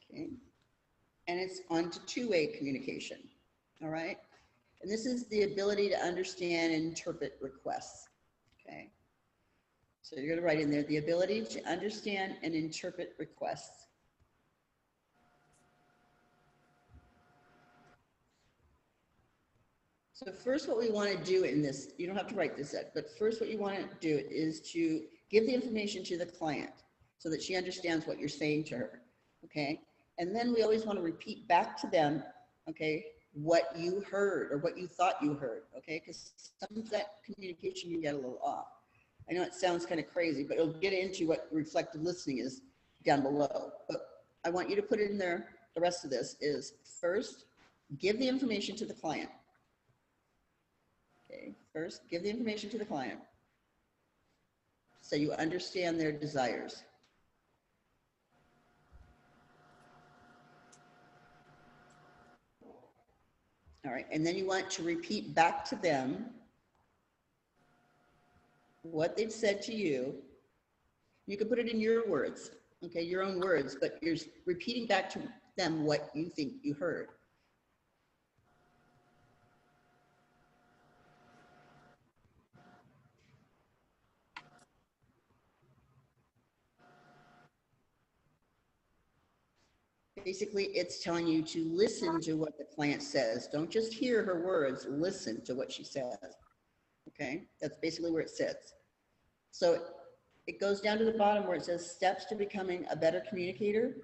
Okay, and it's on to two-way communication, all right? And this is the ability to understand and interpret requests, okay? So you're gonna write in there, the ability to understand and interpret requests. So first what we wanna do in this, you don't have to write this yet, but first what you wanna do is to give the information to the client so that she understands what you're saying to her, okay? And then we always wanna repeat back to them, okay, what you heard or what you thought you heard, okay? Because some of that communication you get a little off. I know it sounds kind of crazy, but it'll get into what reflective listening is down below. But I want you to put in there, the rest of this is first, give the information to the client. Okay, first, give the information to the client so you understand their desires. All right, and then you want to repeat back to them what they've said to you. You can put it in your words, okay, your own words, but you're repeating back to them what you think you heard. Basically, it's telling you to listen to what the client says. Don't just hear her words, listen to what she says. Okay, that's basically where it sits. So it goes down to the bottom where it says steps to becoming a better communicator.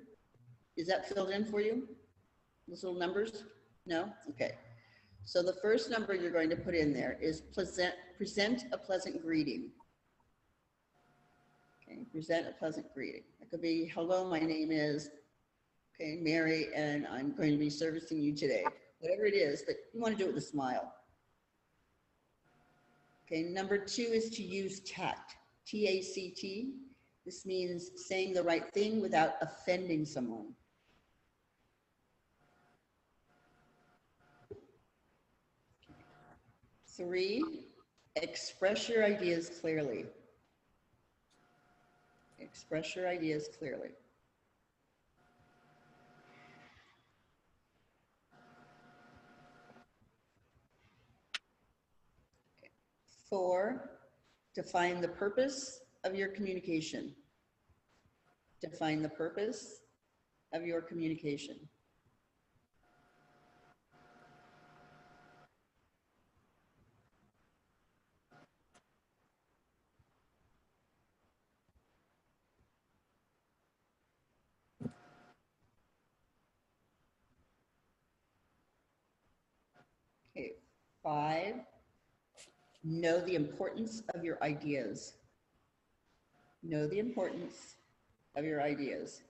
Is that filled in for you? Those little numbers? No? Okay. So the first number you're going to put in there is present a pleasant greeting. Okay, present a pleasant greeting. It could be, hello, my name is, okay, Mary, and I'm going to be servicing you today. Whatever it is, but you want to do it with a smile. Okay, number 2 is to use tact, T-A-C-T. This means saying the right thing without offending someone. Three, express your ideas clearly. Express your ideas clearly. 4, define the purpose of your communication. Define the purpose of your communication. Okay, 5, know the importance of your ideas. Know the importance of your ideas.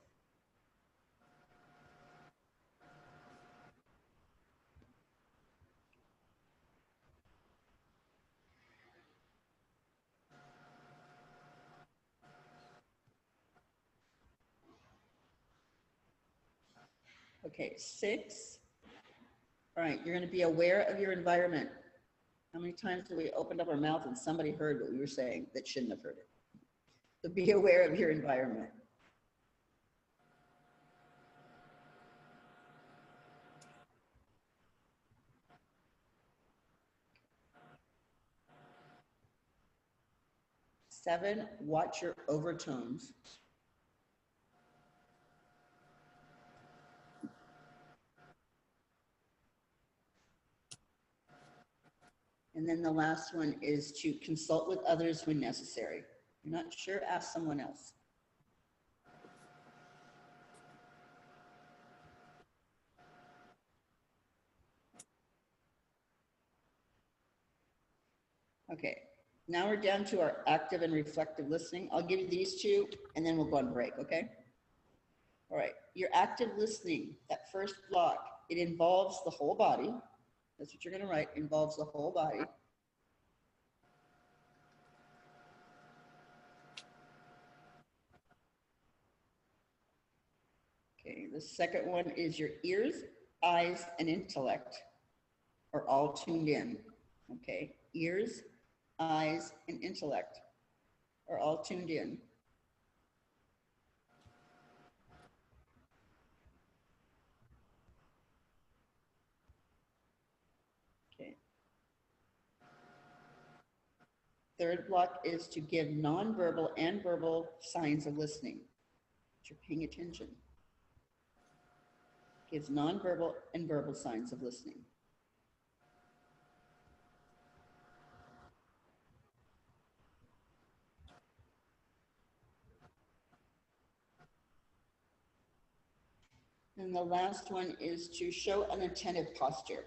Okay, 6. All right, you're going to be aware of your environment. How many times have we opened up our mouth and somebody heard what we were saying that shouldn't have heard it? So be aware of your environment. Seven, watch your overtones. And then the last one is to consult with others when necessary. If you're not sure, ask someone else. Okay, now we're down to our active and reflective listening. I'll give you these two and then we'll go on break, okay? All right, your active listening, that first block, it involves the whole body. That's what you're gonna write, involves the whole body. Okay, the second one is your ears, eyes, and intellect are all tuned in, okay? Ears, eyes, and intellect are all tuned in. Okay. Third block is to give nonverbal and verbal signs of listening. You're paying attention. Gives nonverbal and verbal signs of listening. And the last one is to show an attentive posture.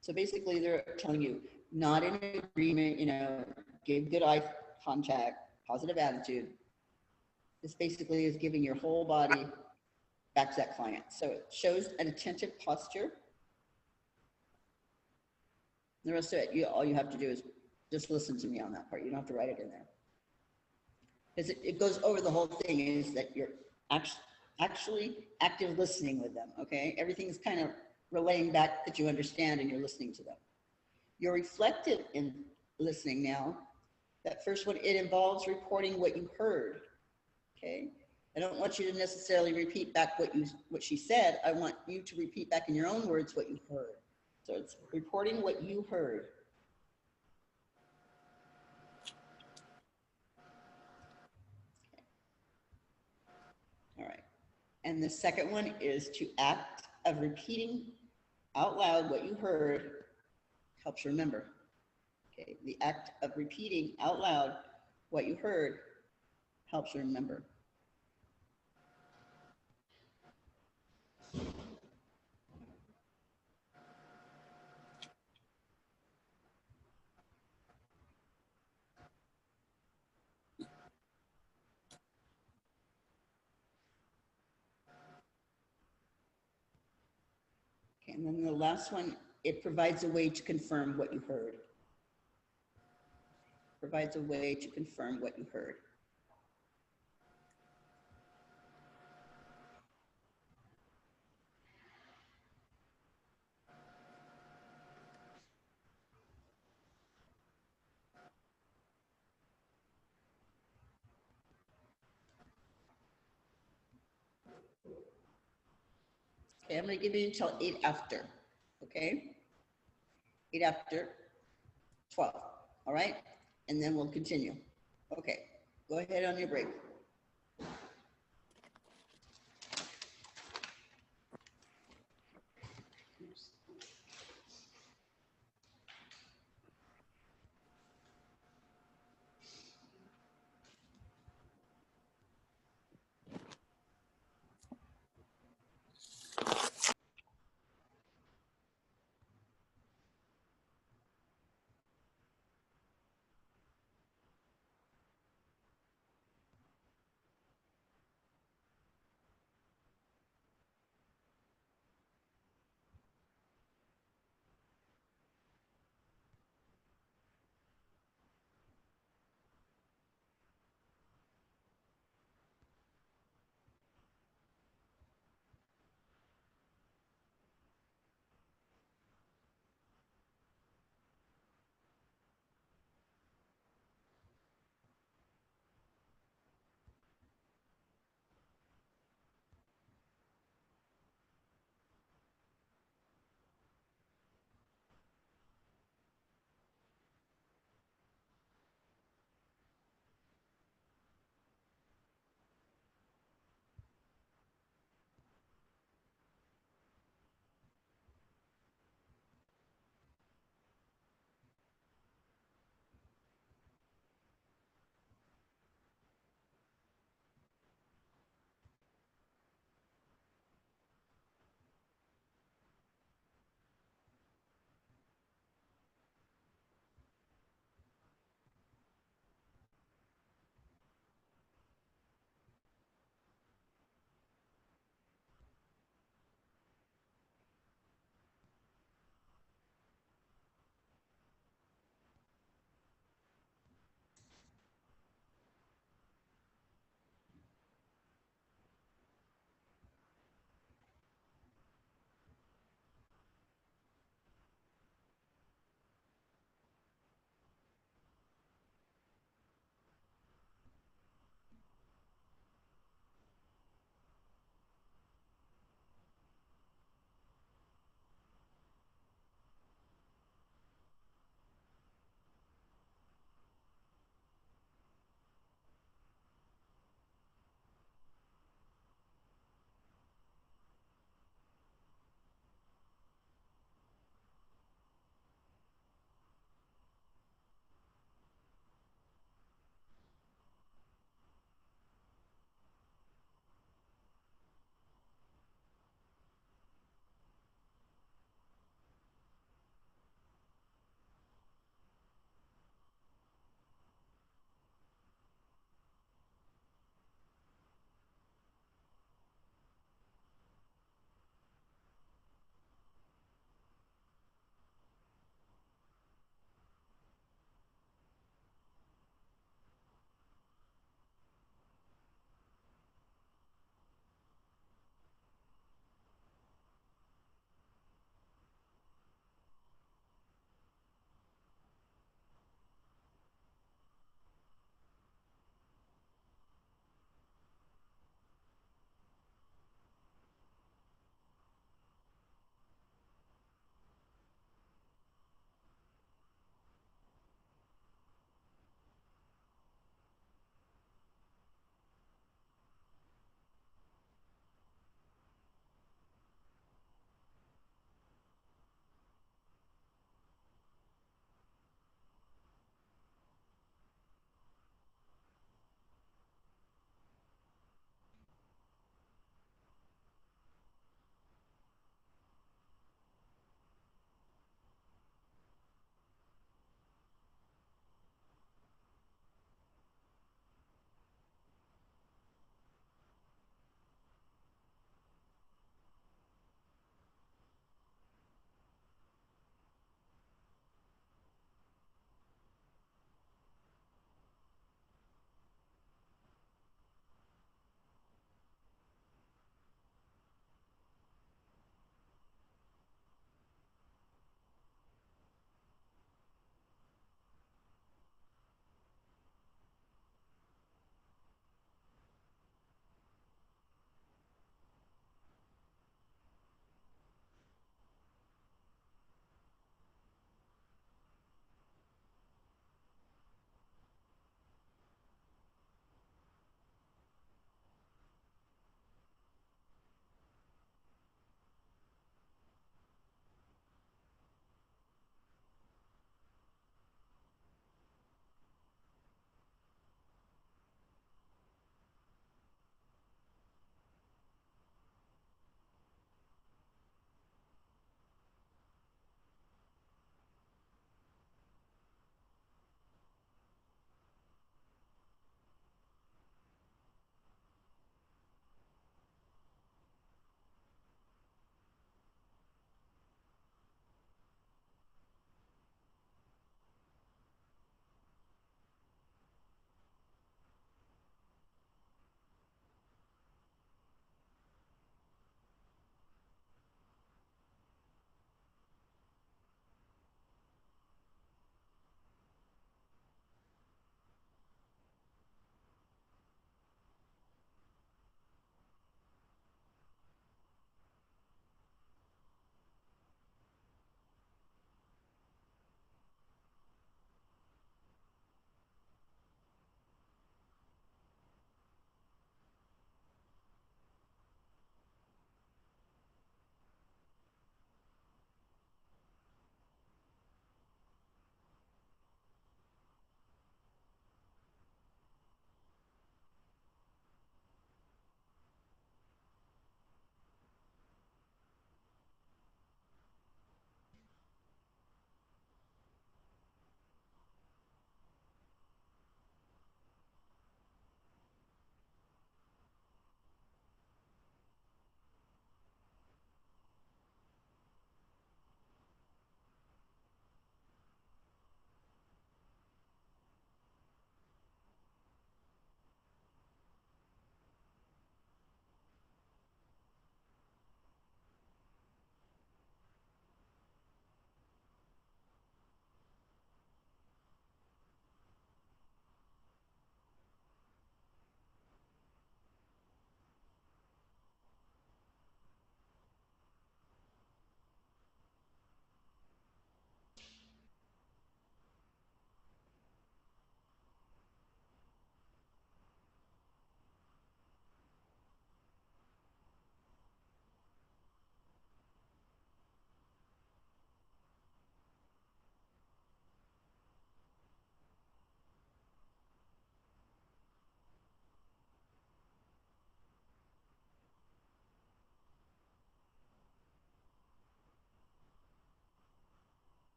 So basically they're telling you, not in agreement, you know, give good eye contact, positive attitude. This basically is giving your whole body back to that client. So it shows an attentive posture. The rest of it, all you have to do is just listen to me on that part. You don't have to write it in there. Because it goes over the whole thing is that you're actually active listening with them, okay? Everything's kind of relaying back that you understand and you're listening to them. You're reflective in listening now. That first one, it involves reporting what you heard, okay? I don't want you to necessarily repeat back what she said. I want you to repeat back in your own words what you heard. So it's reporting what you heard. Okay. All right. And the second one is to act of repeating out loud what you heard helps you remember. Okay. The act of repeating out loud what you heard helps you remember. Okay, and then the last one, it provides a way to confirm what you heard. Provides a way to confirm what you heard. Okay, I'm going to give you until 8 after, okay? 8 after 12, all right? And then we'll continue. Okay, go ahead on your break.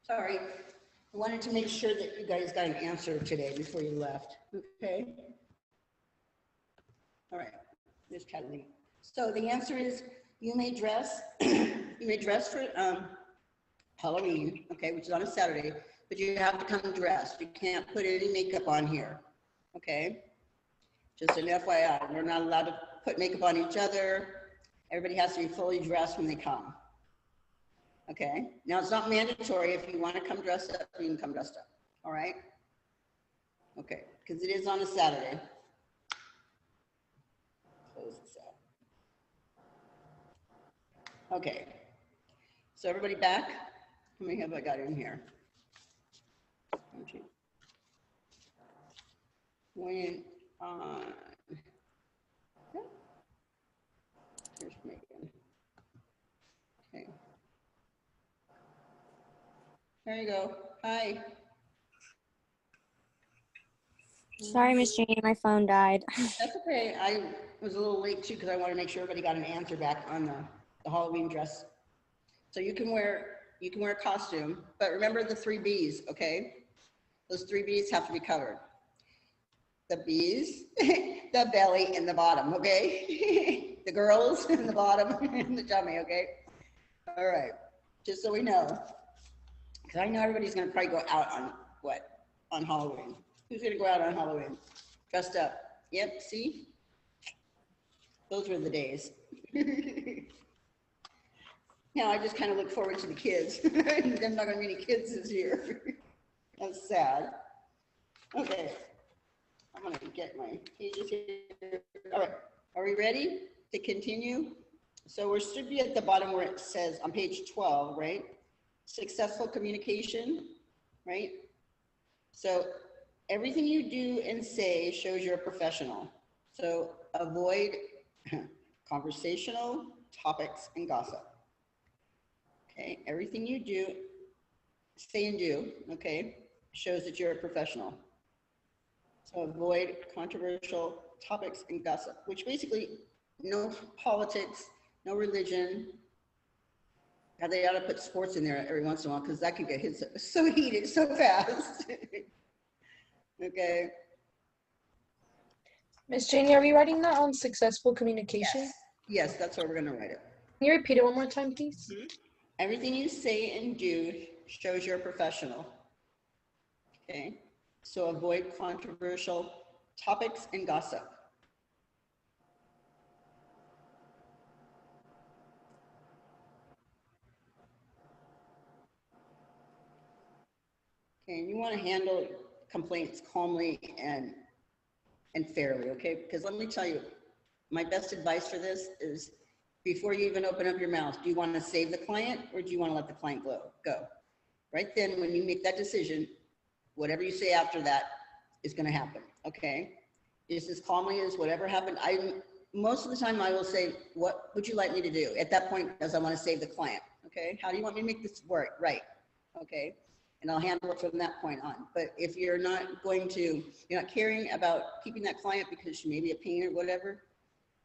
Sorry. I wanted to make sure that you guys got an answer today before you left. Okay. All right. There's Catalina. So the answer is you may dress, you may dress for Halloween, okay, which is on a Saturday, but you have to come dressed. You can't put any makeup on here, okay? Just an FYI, we're not allowed to put makeup on each other. Everybody has to be fully dressed when they come. Okay, now it's not mandatory. If you want to come dressed up, you can come dressed up, all right? Okay, because it is on a Saturday. Close this out. Okay, so everybody back? How many have I got in here? 1, 2. When on, here's Megan. Okay. There you go. Hi.
Sorry, Miss Jeannie, my phone died.
That's okay. I was a little late too because I want to make sure everybody got an answer back on the Halloween dress. So you can wear a costume, but remember the 3 B's, okay? Those 3 B's have to be covered. The B's, the belly, and the bottom, okay? The girls and the bottom and the tummy, okay? All right, just so we know. Because I know everybody's gonna probably go out on what? On Halloween. Who's gonna go out on Halloween? Dressed up. Yep, see? Those were the days. Now I just kind of look forward to the kids. There's not gonna be any kids this year. That's sad. Okay, I'm gonna get my pages here. All right, are we ready to continue? So we should be at the bottom where it says on page 12, right? Successful communication, right? So everything you do and say shows you're a professional. So avoid conversational topics and gossip. Okay, everything you do, say and do, okay, shows that you're a professional. So avoid controversial topics and gossip, which basically no politics, no religion. Now they ought to put sports in there every once in a while because that could get hit so heated so fast. Okay.
Miss Janie, are we writing that on successful communication?
Yes, that's where we're going to write it.
Can you repeat it one more time, please?
Everything you say and do shows you're a professional. Okay. So avoid controversial topics and gossip. Okay, and you want to handle complaints calmly and fairly, okay? Because let me tell you, my best advice for this is before you even open up your mouth, do you want to save the client or do you want to let the client go? Right then, when you make that decision, whatever you say after that is going to happen, okay? Just as calmly as whatever happened. Most of the time I will say, what would you like me to do? At that point, because I want to save the client, okay? How do you want me to make this work? Right, okay? And I'll handle it from that point on. But if you're not you're not caring about keeping that client because she may be a pain or whatever,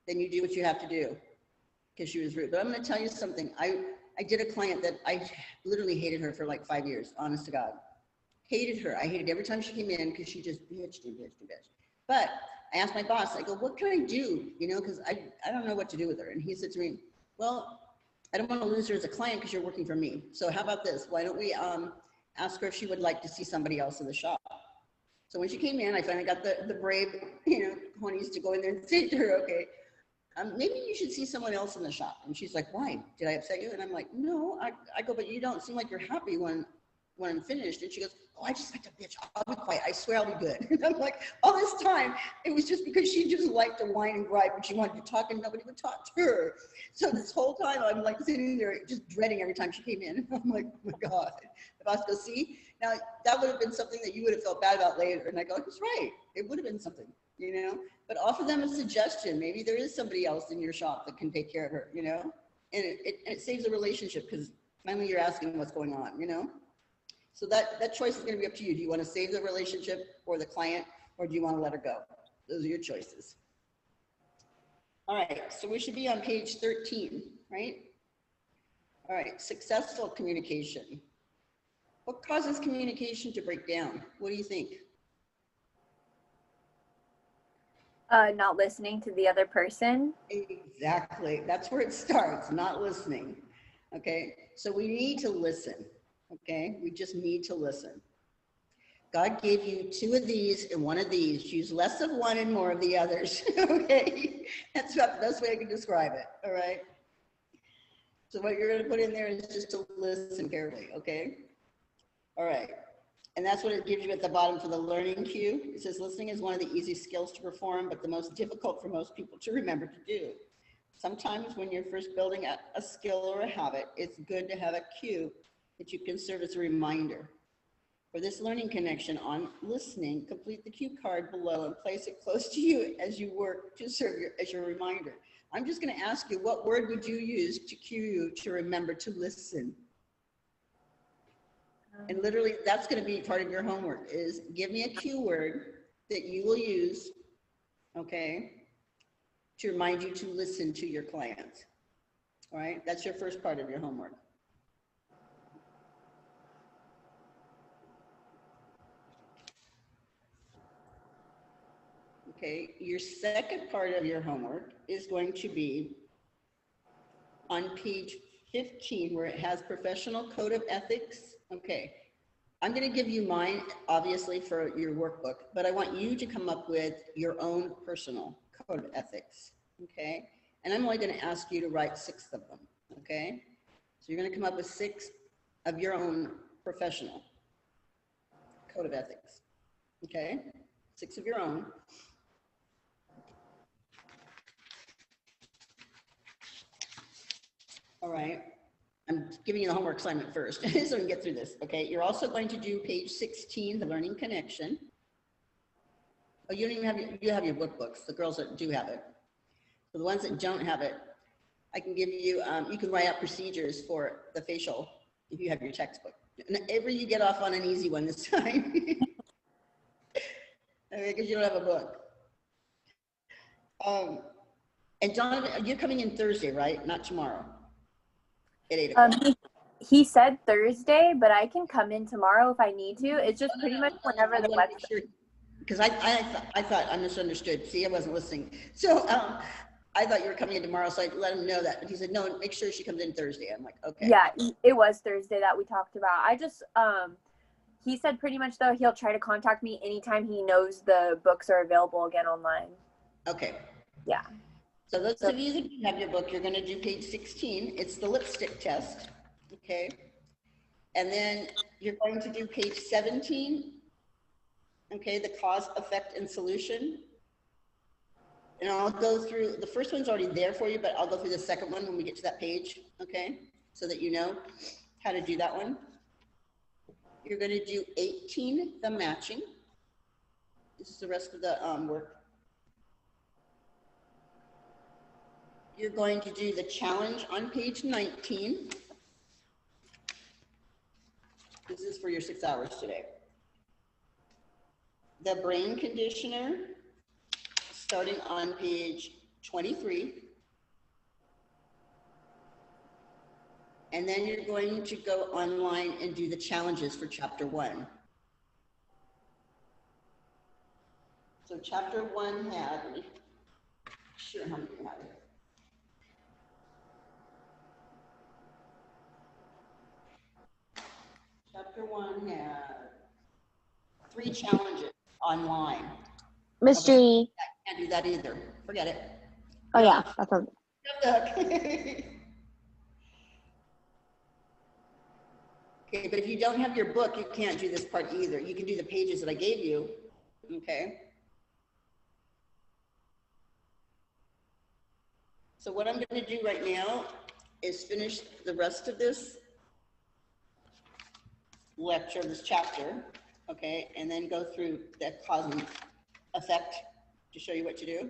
then you do what you have to do because she was rude. But I'm going to tell you something. I did a client that I literally hated her for like 5 years, honest to God. Hated her. I hated every time she came in because she just bitched and bitched and bitched. But I asked my boss, I go, what can I do? You know, because I don't know what to do with her. And he said to me, well, I don't want to lose her as a client because you're working for me. So how about this? Why don't we ask her if she would like to see somebody else in the shop? So when she came in, I finally got the brave, cojones to go in there and say to her, okay, maybe you should see someone else in the shop. And she's like, why? Did I upset you? And I'm like, no. I go, but you don't seem like you're happy when I'm finished. And she goes, oh, I just like to bitch. I'll be quiet. I swear I'll be good. And I'm like, all this time, it was just because she just liked to whine and gripe and she wanted to talk and nobody would talk to her. So this whole time I'm like sitting there just dreading every time she came in. I'm like, oh my God. The boss goes, see? Now that would have been something that you would have felt bad about later. And I go, he's right. It would have been something, but offer them a suggestion. Maybe there is somebody else in your shop that can take care of her, and it saves a relationship because finally you're asking what's going on, So that choice is going to be up to you. Do you want to save the relationship or the client, or do you want to let her go? Those are your choices. All right, so we should be on page 13, right? All right, successful communication. What causes communication to break down? What do you think?
Not listening to the other person.
Exactly. That's where it starts, not listening. Okay. So we need to listen. Okay. We just need to listen. God gave you 2 of these and 1 of these. Choose less of one and more of the others. Okay. That's about the best way I can describe it. All right. So what you're going to put in there is just to listen carefully. Okay. All right. And that's what it gives you at the bottom for the learning cue. It says listening is one of the easiest skills to perform, but the most difficult for most people to remember to do. Sometimes when you're first building a skill or a habit, it's good to have a cue that you can serve as a reminder. For this learning connection on listening, complete the cue card below and place it close to you as you work to serve as your reminder. I'm just going to ask you, what word would you use to cue you to remember to listen? And literally, that's going to be part of your homework, is give me a cue word that you will use, okay, to remind you to listen to your clients. All right, that's your first part of your homework. Okay, your second part of your homework is going to be on page 15, where it has professional code of ethics. Okay, I'm going to give you mine, obviously, for your workbook, but I want you to come up with your own personal code of ethics. Okay, and I'm only going to ask you to write 6 of them. Okay, so you're going to come up with 6 of your own professional code of ethics. Okay, 6 of your own. All right. I'm giving you the homework assignment first, so we can get through this. Okay. You're also going to do page 16, the learning connection. Oh, you don't even have you have your workbooks. The girls that do have it. For the ones that don't have it, I can give you. You can write out procedures for the facial if you have your textbook. And Avery, you get off on an easy one this time, okay, because you don't have a book. And Donovan, you're coming in Thursday, right? Not tomorrow. At 8 o'clock.
He said Thursday, but I can come in tomorrow if I need to. It's just pretty much whenever the website.
Sure, because I thought I misunderstood. See, I wasn't listening. So I thought you were coming in tomorrow, so I let him know that. But he said, no, make sure she comes in Thursday. I'm like, okay.
Yeah, it was Thursday that we talked about. I just he said pretty much though he'll try to contact me anytime he knows the books are available again online.
Okay.
Yeah.
So those of you that have your book, you're going to do page 16. It's the lipstick test. Okay. And then you're going to do page 17. Okay. The cause, effect, and solution. And I'll go through, the first one's already there for you, but I'll go through the second one when we get to that page. Okay. So that you know how to do that one. You're going to do 18, the matching. This is the rest of the work. You're going to do the challenge on page 19. This is for your 6 hours today. The brain conditioner, starting on page 23. And then you're going to go online and do the challenges for chapter 1. So chapter 1 had, let me sure how many you have it. Chapter 1 had 3 challenges online.
Mystery.
I can't do that either. Forget it.
Oh yeah, that's a.
Okay, but if you don't have your book, you can't do this part either. You can do the pages that I gave you. Okay. So what I'm going to do right now is finish the rest of this lecture, this chapter, okay, and then go through the cause and effect to show you what to do,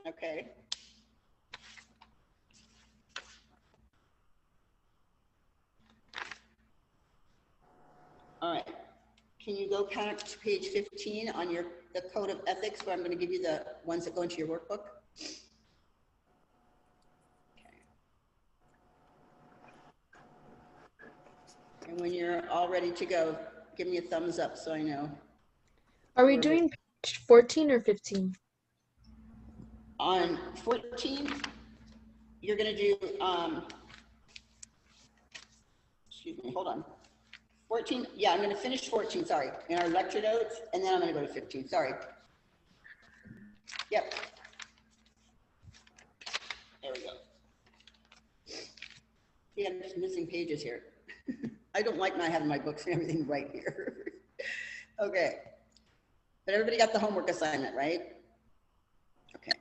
okay. All right, can you go back to page 15 on the code of ethics, where I'm going to give you the ones that go into your workbook? Okay. And when you're are all ready to go, give me a thumbs up so I know.
Are we doing page 14 or 15?
On 14, you're gonna do, excuse me, hold on. 14, yeah, I'm gonna finish 14, sorry, in our lecture notes, and then I'm gonna go to 15, sorry. Yep. There we go. Yeah, I'm just missing pages here. I don't like not having my books and everything right here. Okay. But everybody got the homework assignment, right? Okay.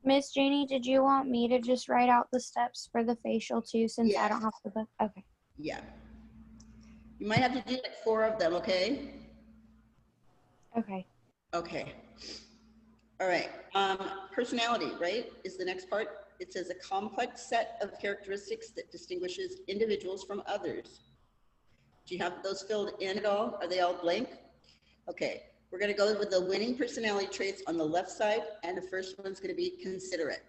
Miss Janie, did you want me to just write out the steps for the facial too, since I don't have the book? Okay.
Yeah. You might have to do like 4 of them, okay?
Okay.
Okay. All right. Personality, right, is the next part. It says a complex set of characteristics that distinguishes individuals from others. Do you have those filled in at all? Are they all blank? Okay. We're going to go with the winning personality traits on the left side, and the first one's going to be considerate.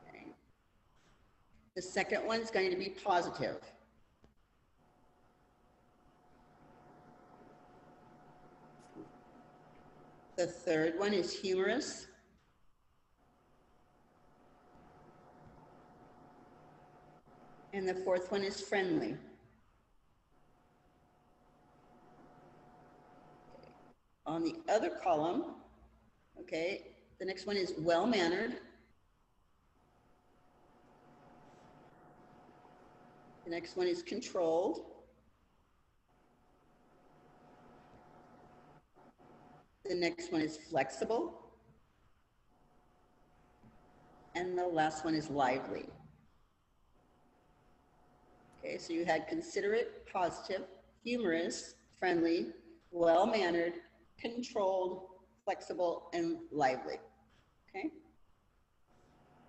Okay. The second one's going to be positive. The third one is humorous. And the fourth one is friendly. On the other column, okay, the next one is well-mannered. The next one is controlled. The next one is flexible. And the last one is lively. Okay, so you had considerate, positive, humorous, friendly, well-mannered, controlled, flexible, and lively. Okay?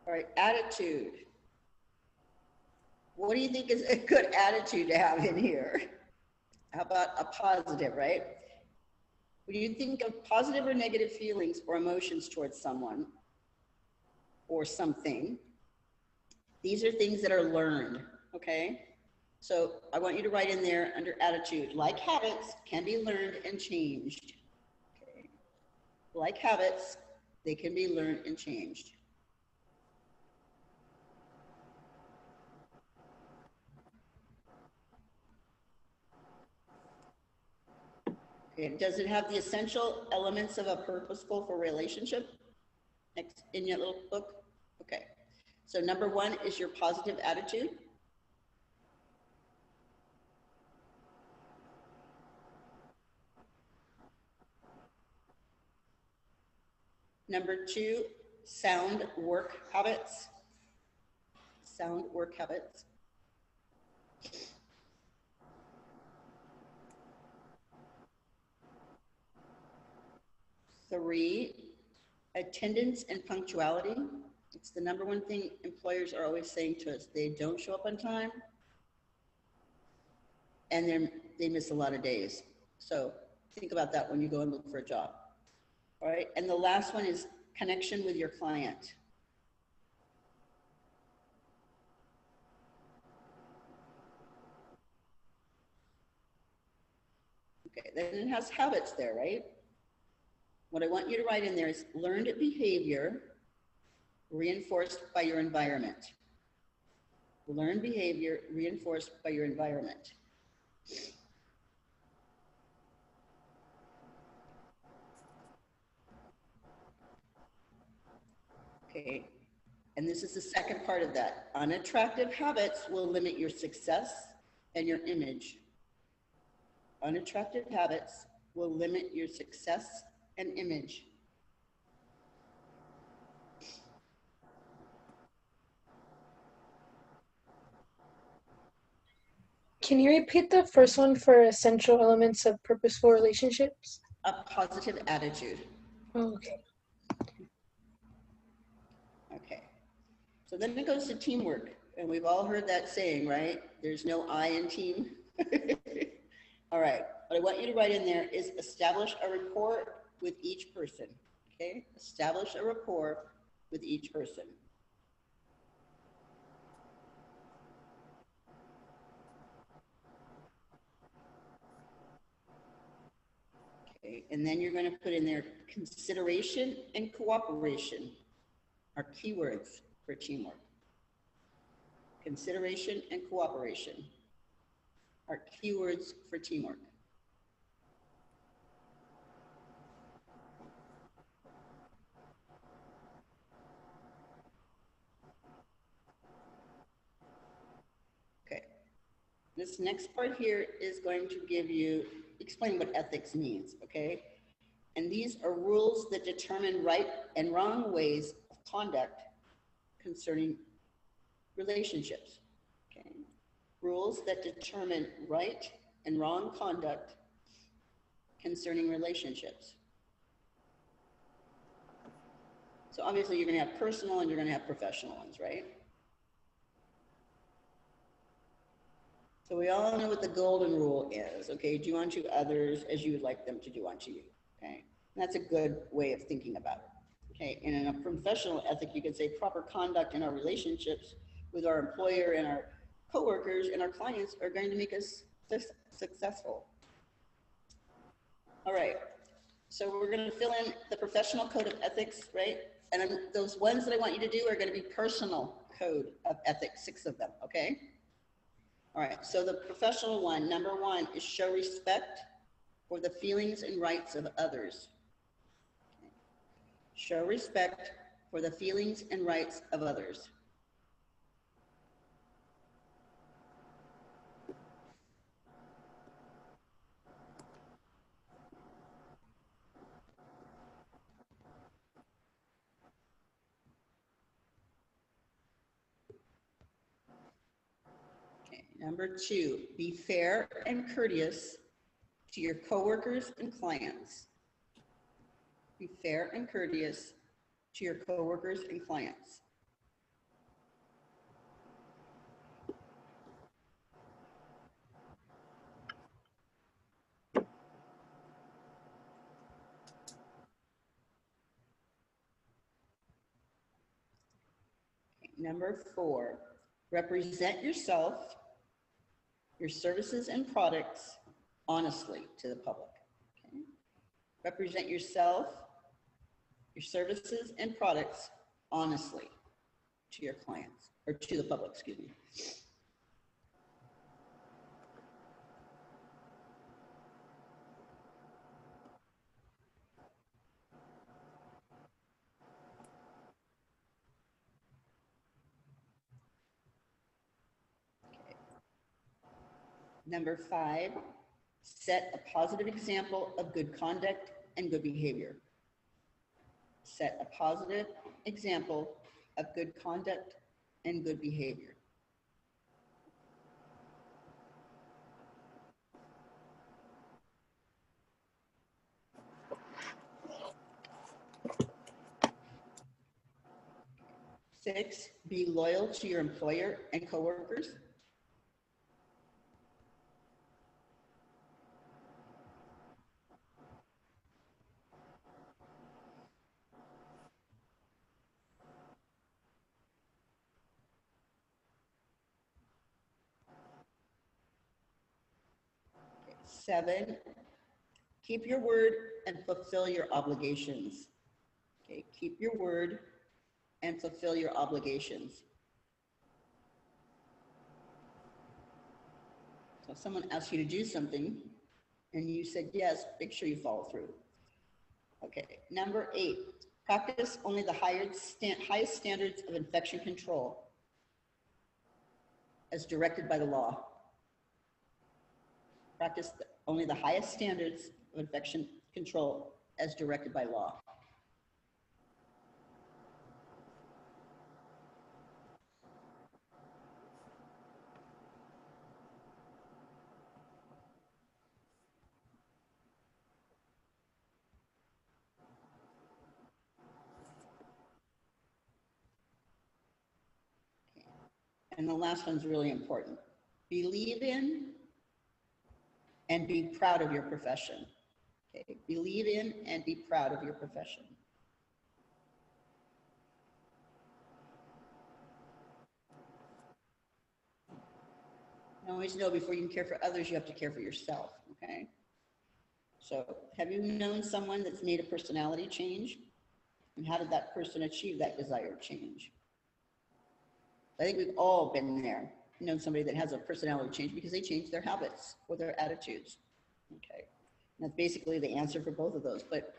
All right, attitude. What do you think is a good attitude to have in here? How about a positive, right? When you think of positive or negative feelings or emotions towards someone or something, these are things that are learned, okay? So I want you to write in there under attitude, like habits can be learned and changed. Okay. Like habits, they can be learned and changed. Okay. Does it have the essential elements of a purposeful for relationship next in your little book? Okay. So number 1 is your positive attitude. Number 2, sound work habits. Sound work habits. 3, attendance and punctuality. It's the number 1 thing employers are always saying to us. They don't show up on time and they miss a lot of days. So think about that when you go and look for a job. All right, and the last one is connection with your client. Okay, then it has habits there, right? What I want you to write in there is learned behavior reinforced by your environment. Learned behavior reinforced by your environment. Okay, and this is the second part of that. Unattractive habits will limit your success and your image. Unattractive habits will limit your success and image.
Can you repeat the first one for essential elements of purposeful relationships?
A positive attitude.
Oh, okay.
Okay. So then it goes to teamwork. And we've all heard that saying, right? There's no I in team. All right. What I want you to write in there is establish a rapport with each person. Okay? Establish a rapport with each person. Okay, and then you're going to put in there consideration and cooperation are keywords for teamwork. Consideration and cooperation are keywords for teamwork. Okay, this next part here is going to give you, explain what ethics means, okay? And these are rules that determine right and wrong ways of conduct concerning relationships, okay? Rules that determine right and wrong conduct concerning relationships. So obviously you're gonna have personal and you're gonna have professional ones, right? So we all know what the golden rule is, okay? Do unto others as you would like them to do unto you, okay? And that's a good way of thinking about it, okay? And in a professional ethic, you could say proper conduct in our relationships with our employer and our coworkers and our clients are going to make us successful. All right, so we're gonna fill in the professional code of ethics, right? And those ones that I want you to do are gonna be personal code of ethics, 6 of them, okay? All right, so the professional one, number 1 is show respect for the feelings and rights of others. Okay. Show respect for the feelings and rights of others. Okay. Number 2, be fair and courteous to your coworkers and clients. Be fair and courteous to your coworkers and clients. Okay. Number 4, represent yourself, your services and products honestly to the public. Okay? Represent yourself, your services and products honestly to your clients, or to the public, excuse me. Okay. Number 5, set a positive example of good conduct and good behavior. Set a positive example of good conduct and good behavior. Six, be loyal to your employer and coworkers. Okay. 7, keep your word and fulfill your obligations. Okay, keep your word and fulfill your obligations. So if someone asks you to do something and you said yes, make sure you follow through. Okay, number 8, practice only the highest standards of infection control as directed by the law. Practice only the highest standards of infection control as directed by law. Okay. And the last one's really important. Believe in and be proud of your profession. Okay, believe in and be proud of your profession. You always know before you can care for others, you have to care for yourself, okay? So have you known someone that's made a personality change? And how did that person achieve that desired change? I think we've all been there, known somebody that has a personality change because they changed their habits or their attitudes. Okay, and that's basically the answer for both of those. But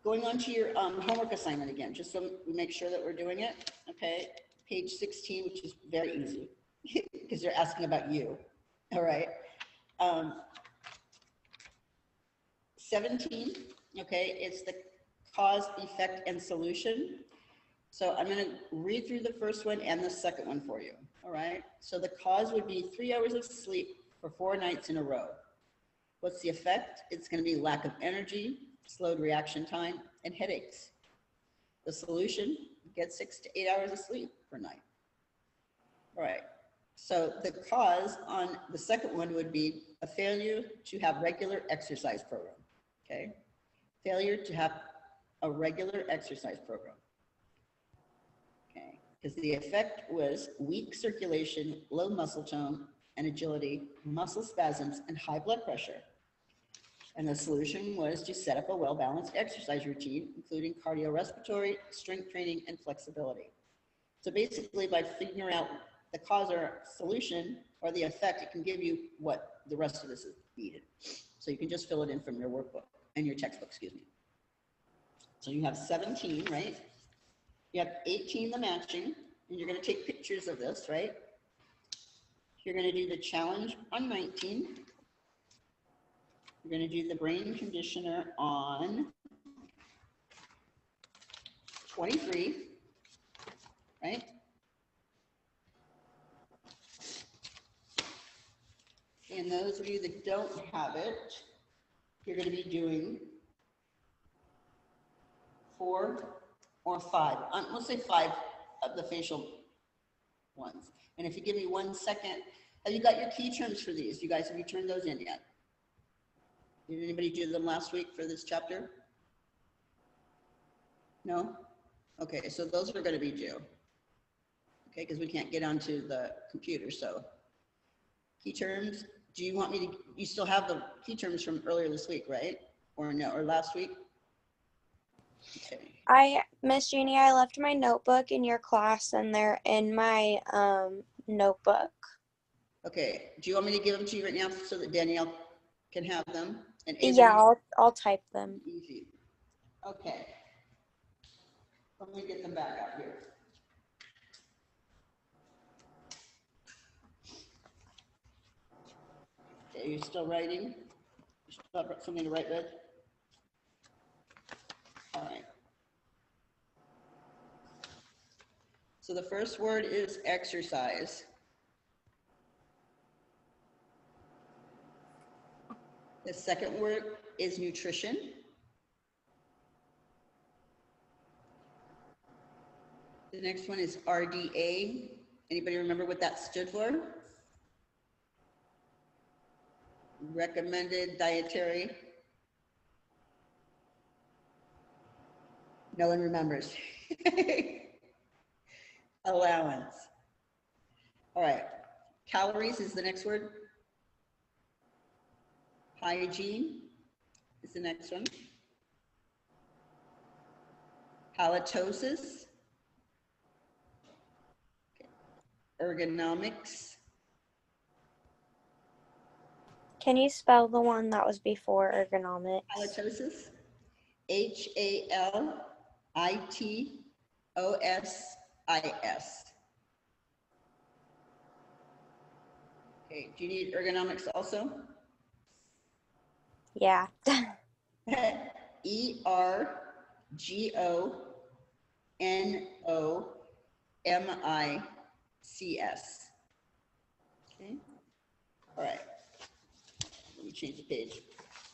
going on to your homework assignment again, just so we make sure that we're doing it. Okay, page 16, which is very easy because they're asking about you. All right. 17, okay, it's the cause, effect, and solution. So I'm going to read through the first one and the second one for you. All right. So the cause would be 3 hours of sleep for 4 nights in a row. What's the effect? It's going to be lack of energy, slowed reaction time, and headaches. The solution, get 6 to 8 hours of sleep per night. All right. So the cause on the second one would be a failure to have regular exercise program. Okay. Failure to have a regular exercise program. Okay. Because the effect was weak circulation, low muscle tone and agility, muscle spasms, and high blood pressure. And the solution was to set up a well-balanced exercise routine, including cardiorespiratory, strength training, and flexibility. So basically, by figuring out the cause or solution or the effect, it can give you what the rest of this is needed. So you can just fill it in from your workbook and your textbook, excuse me. So you have 17, right? You have 18, the matching, and you're going to take pictures of this, right? You're going to do the challenge on 19. You're going to do the brain conditioner on 23, right? And those of you that don't have it, you're going to be doing 4 or 5. Let's say 5 of the facial ones. And if you give me 1 second, have you got your key terms for these? You guys, have you turned those in yet? Did anybody do them last week for this chapter? No? Okay, so those are going to be due. Okay, because we can't get onto the computer. So key terms, do you want me to, you still have the key terms from earlier this week, right? Or no, or last week? Okay.
Miss Jeannie, I left my notebook in your class and they're in my notebook.
Okay, do you want me to give them to you right now so that Danielle can have them? And
Yeah, I'll type them.
Easy. Okay. Let me get them back out here. Okay, you're still writing? You still have something to write with? All right. So the first word is exercise. The second word is nutrition. The next one is RDA. Anybody remember what that stood for? Recommended dietary. No one remembers. Allowance. All right. Calories is the next word. Hygiene is the next one. Halitosis. Okay. Ergonomics.
Can you spell the one that was before ergonomics?
Halitosis. HALITOSIS. Okay, do you need ergonomics also?
Yeah.
ERGONOMICS. Okay, all right. Let me change the page.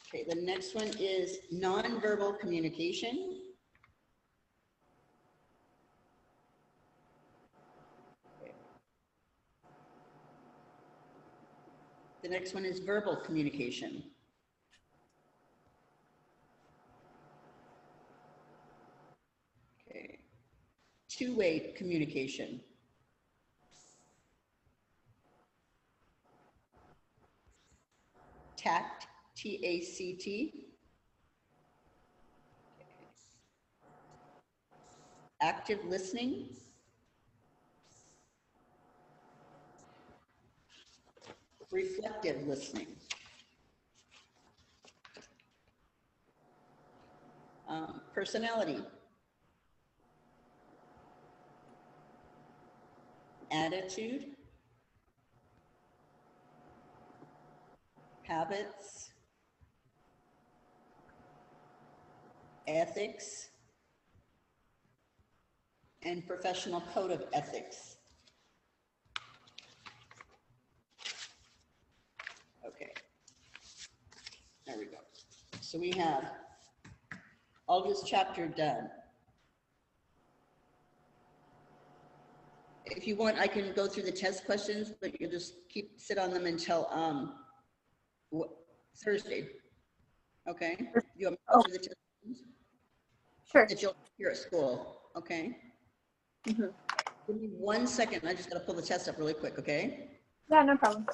Okay, the next one is nonverbal communication. Okay. The next one is verbal communication. Okay. Two-way communication. T-A-C-T. Active listening. Reflective listening. Personality. Attitude. Habits. Ethics. And professional code of ethics. Okay. There we go. So we have all this chapter done. If you want, I can go through the test questions, but you'll just sit on them until Thursday. Okay? You want me to go through the test questions
Sure.
that you'll hear at school? Okay?
Mhm.
Give me 1 second. I just got to pull the test up really quick, okay?
Yeah, no problem.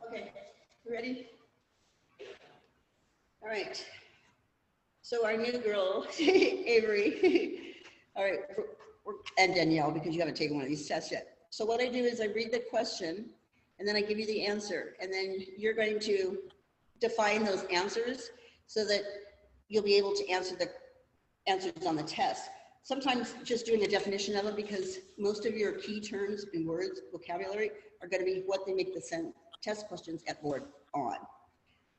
Okay, you ready? All right. So our new girl, Avery, all right, and Danielle, because you haven't taken one of these tests yet. So what I do is I read the question, and then I give you the answer, and then you're going to define those answers so that you'll be able to answer the answers on the test. Sometimes just doing a definition of them, because most of your key terms and words, vocabulary, are going to be what they make the test questions at board on.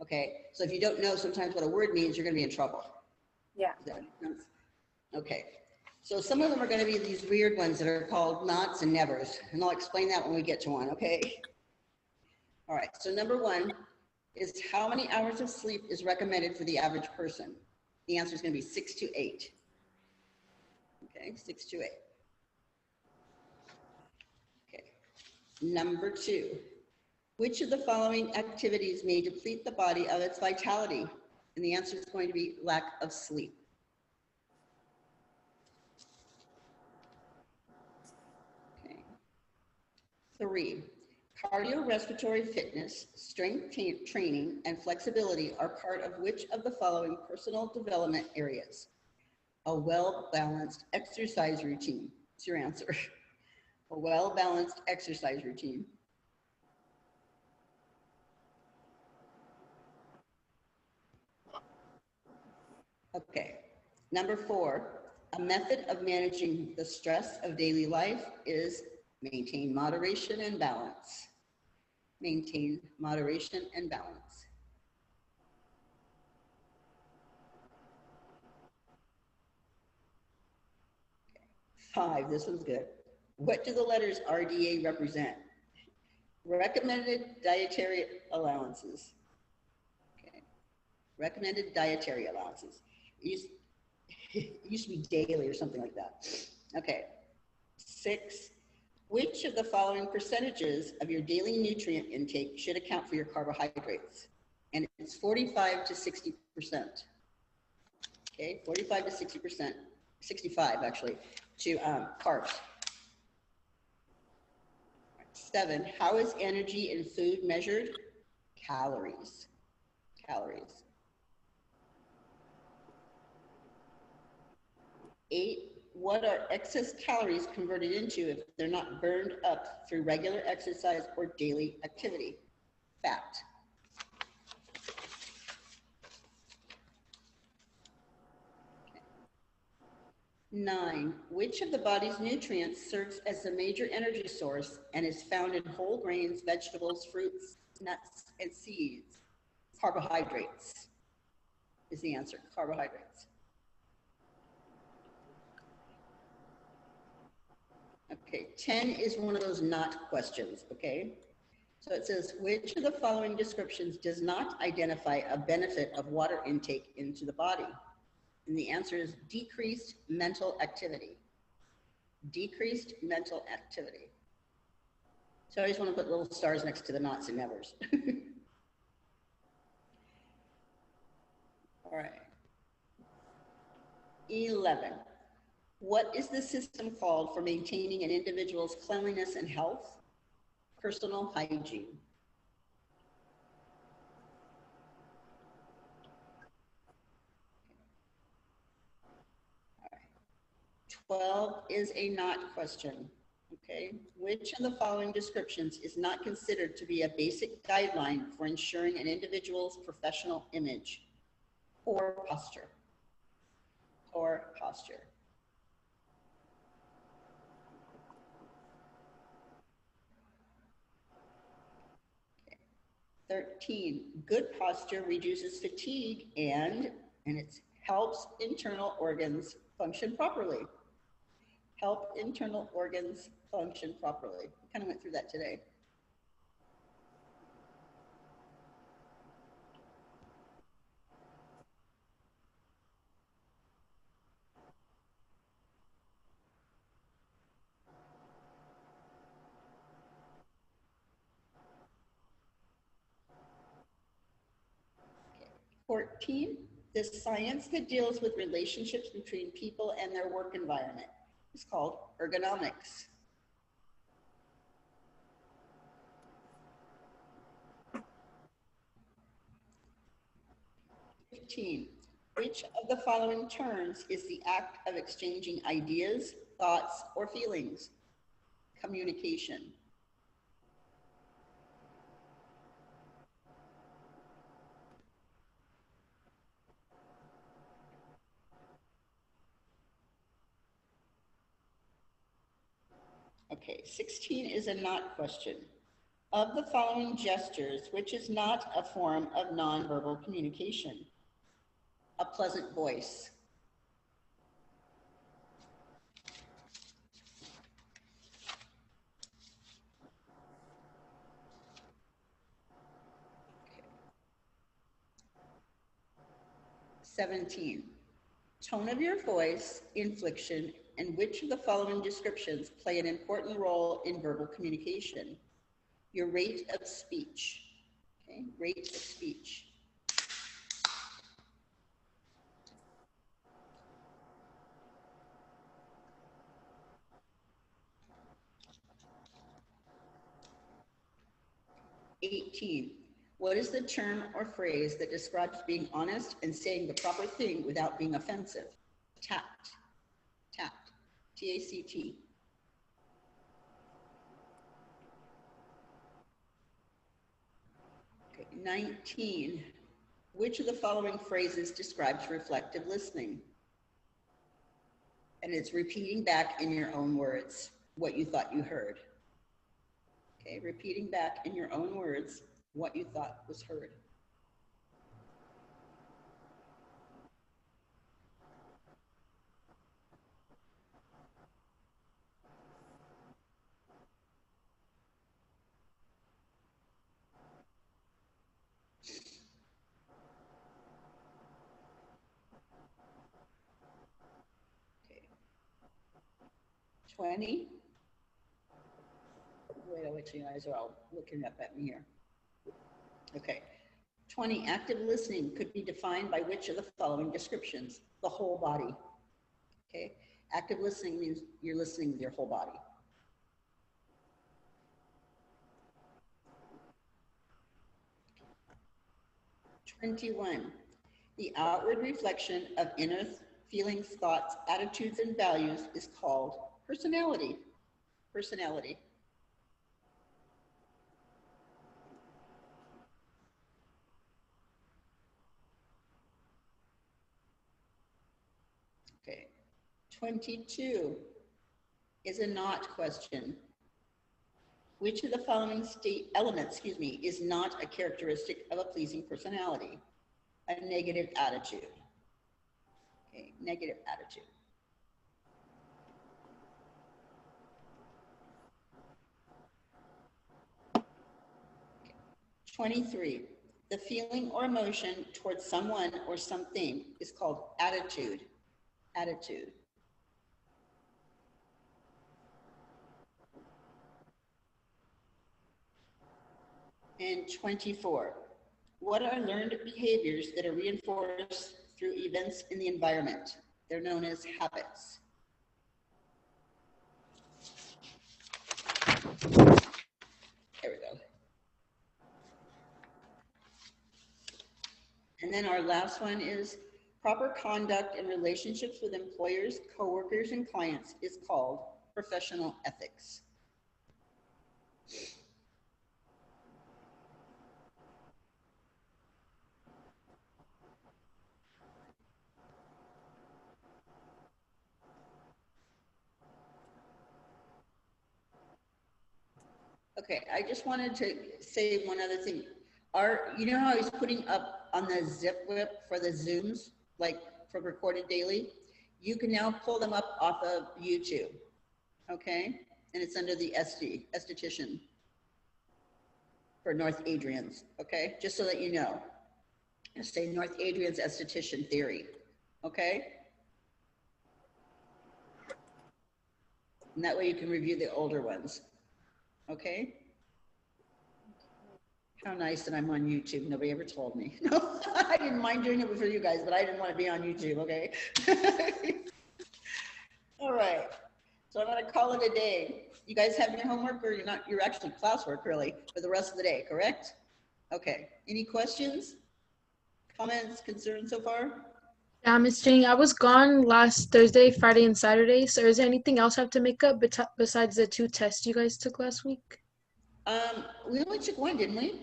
Okay, so if you don't know sometimes what a word means, you're going to be in trouble.
Yeah.
Does that make sense? Okay, so some of them are going to be these weird ones that are called nots and nevers, and I'll explain that when we get to one, okay? All right, so number one is how many hours of sleep is recommended for the average person? The answer is going to be 6 to 8. Okay, 6 to 8. Okay, number two, which of the following activities may deplete the body of its vitality? And the answer is going to be lack of sleep. Okay. 3, cardiorespiratory fitness, strength training, and flexibility are part of which of the following personal development areas? A well-balanced exercise routine. What's your answer? A well-balanced exercise routine. Okay, number 4, a method of managing the stress of daily life is maintain moderation and balance. Maintain moderation and balance. 5, this one's good. What do the letters RDA represent? Recommended dietary allowances. Okay, recommended dietary allowances. It used to be daily or something like that. Okay, 6, Which of the following percentages of your daily nutrient intake should account for your carbohydrates? And it's 45 to 60%. Okay, 45 to 60%, 65 actually, to carbs. 7, how is energy in food measured? Calories. Calories. 8, what are excess calories converted into if they're not burned up through regular exercise or daily activity? Fat. 9, which of the body's nutrients serves as the major energy source and is found in whole grains, vegetables, fruits, nuts, and seeds? Carbohydrates is the answer, carbohydrates. Okay, 10 is one of those not questions, okay? So it says, which of the following descriptions does not identify a benefit of water intake into the body? And the answer is decreased mental activity. Decreased mental activity. So I just want to put little stars next to the nots and nevers. All right. 11. What is the system called for maintaining an individual's cleanliness and health? Personal hygiene. 12 is a not question. Okay, which of the following descriptions is not considered to be a basic guideline for ensuring an individual's professional image? Poor posture. Poor posture. 13, good posture reduces fatigue and it helps internal organs function properly. Help internal organs function properly. We kind of went through that today. Okay. 14, the science that deals with relationships between people and their work environment is called ergonomics. 15, which of the following terms is the act of exchanging ideas, thoughts, or feelings? Communication. Okay, 16 is a not question. Of the following gestures, which is not a form of nonverbal communication? A pleasant voice. Okay. 17, tone of your voice, inflection, and which of the following descriptions play an important role in verbal communication? Your rate of speech. Okay, rate of speech. (18) What is the term or phrase that describes being honest and saying the proper thing without being offensive? Tact. Tact. T-A-C-T. Okay. 19. Which of the following phrases describes reflective listening? And it's repeating back in your own words what you thought you heard. Okay, repeating back in your own words what you thought was heard. Okay. 20. Wait, I'll wait till you guys are all looking up at me here. Okay. 20, active listening could be defined by which of the following descriptions? The whole body. Okay. Active listening means you're listening with your whole body. "21, the outward reflection of inner feelings, thoughts, attitudes, and values is called personality. Personality. Okay. 22 is a not question. Which of the following elements, is not a characteristic of a pleasing personality? A negative attitude. Okay, negative attitude. Okay. 23, the feeling or emotion towards someone or something is called attitude. Attitude. And 24, what are learned behaviors that are reinforced through events in the environment? They're known as habits. There we go. And then our last one is proper conduct in relationships with employers, coworkers, and clients is called professional ethics. Okay, I just wanted to say one other thing. You know how I was putting up on the zip whip for the Zooms, like for recorded daily? You can now pull them up off of YouTube, okay? And it's under the esthetician for North Adrian's, okay? Just so that you know. Just say North Adrian's esthetician theory, okay? And that way you can review the older ones, okay? How nice that I'm on YouTube. Nobody ever told me. No, I didn't mind doing it for you guys, but I didn't want to be on YouTube, okay? All right. So I'm going to call it a day. You guys have your homework, or you're actually classwork really for the rest of the day, correct? Okay. Any questions, comments, concerns so far?
Yeah, Miss Jenny, I was gone last Thursday, Friday, and Saturday. So is there anything else I have to make up besides the 2 tests you guys took last week?
We only took one, didn't we?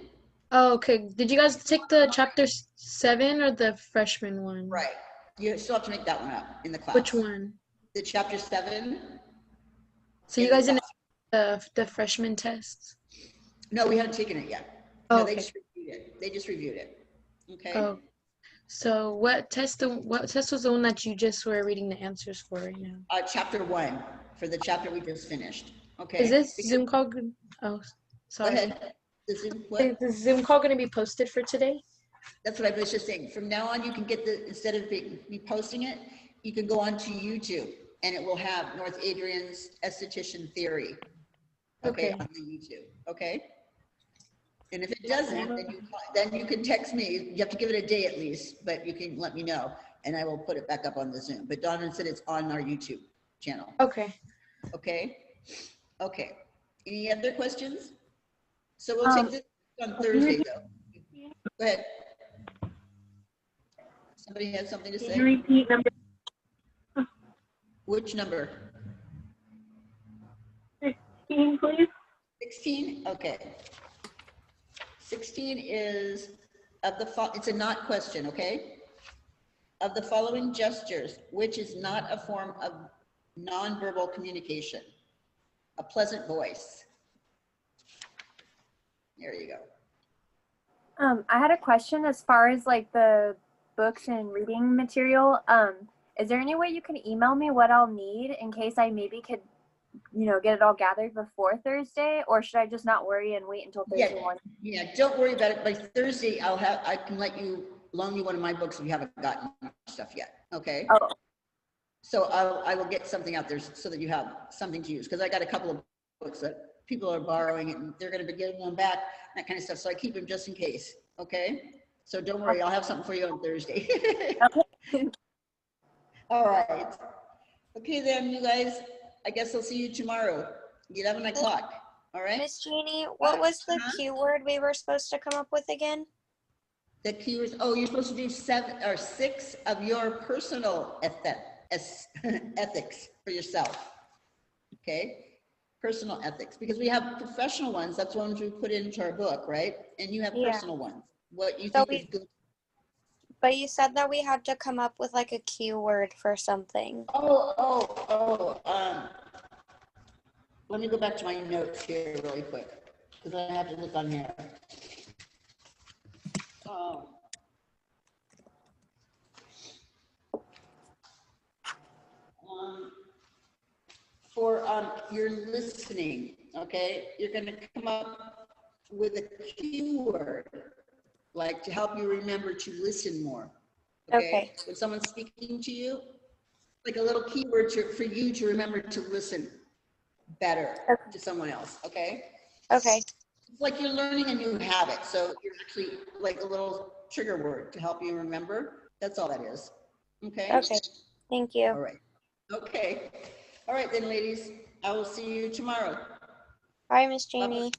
Oh, okay. Did you guys take the chapter 7 or the freshman one?
Right. You still have to make that one up in the class.
Which one?
The chapter 7.
So you guys didn't the freshman tests?
No, we haven't taken it yet.
Oh,
no,
okay.
They just reviewed it. Okay.
Oh. So what test was the one that you just were reading the answers for right now?
Chapter 1 for the chapter we just finished. Okay.
Is this Zoom call good? Oh, sorry.
Go ahead.
Is the Zoom call going to be posted for today?
That's what I was just saying. From now on, you can get instead of me posting it, you can go onto YouTube and it will have North Adrian's esthetician theory. Okay. On the YouTube. Okay. And if it doesn't, then you can text me. You have to give it a day at least, but you can let me know and I will put it back up on the Zoom. But Donovan said it's on our YouTube channel.
Okay.
Okay. Okay. Any other questions? So we'll take this on Thursday though. Go ahead. Somebody has something to say?
Can you repeat number?
Which number?
16, please.
16? Okay. 16 is it's a not question, okay? Of the following gestures, which is not a form of nonverbal communication? A pleasant voice. There you go.
I had a question as far as like the books and reading material. Is there any way you can email me what I'll need in case I maybe could, get it all gathered before Thursday, or should I just not worry and wait until Thursday morning?
Yeah, don't worry about it. By Thursday, I can loan you one of my books if you haven't gotten stuff yet. Okay.
Oh.
So I will get something out there so that you have something to use, because I got a couple of books that people are borrowing it and they're gonna be giving them back, that kind of stuff. So I keep them just in case, okay? So don't worry, I'll have something for you on Thursday. All right. Okay then, you guys, I guess I'll see you tomorrow, 11 o'clock, all right?
Miss Jeannie, what was the keyword we were supposed to come up with again?
The keywords, oh, you're supposed to do 7 or 6 of your personal ethics for yourself, okay? Personal ethics, because we have professional ones, that's ones we put into our book, right? And you have
Yeah.
personal ones, what you
So
think is good.
But you said that we had to come up with like a keyword for something.
Let me go back to my notes here really quick, because I have to look on here. For your listening, okay, you're going to come up with a keyword, like to help you remember to listen more.
Okay.
When someone's speaking to you, like a little keyword for you to remember to listen better to someone else, okay?
Okay.
It's like you're learning a new habit, so you're actually like a little trigger word to help you remember. That's all that is, okay?
Okay. Thank you.
All right. Okay. All right then, ladies. I will see you tomorrow.
Bye, Miss
Bye-bye.
Jeannie.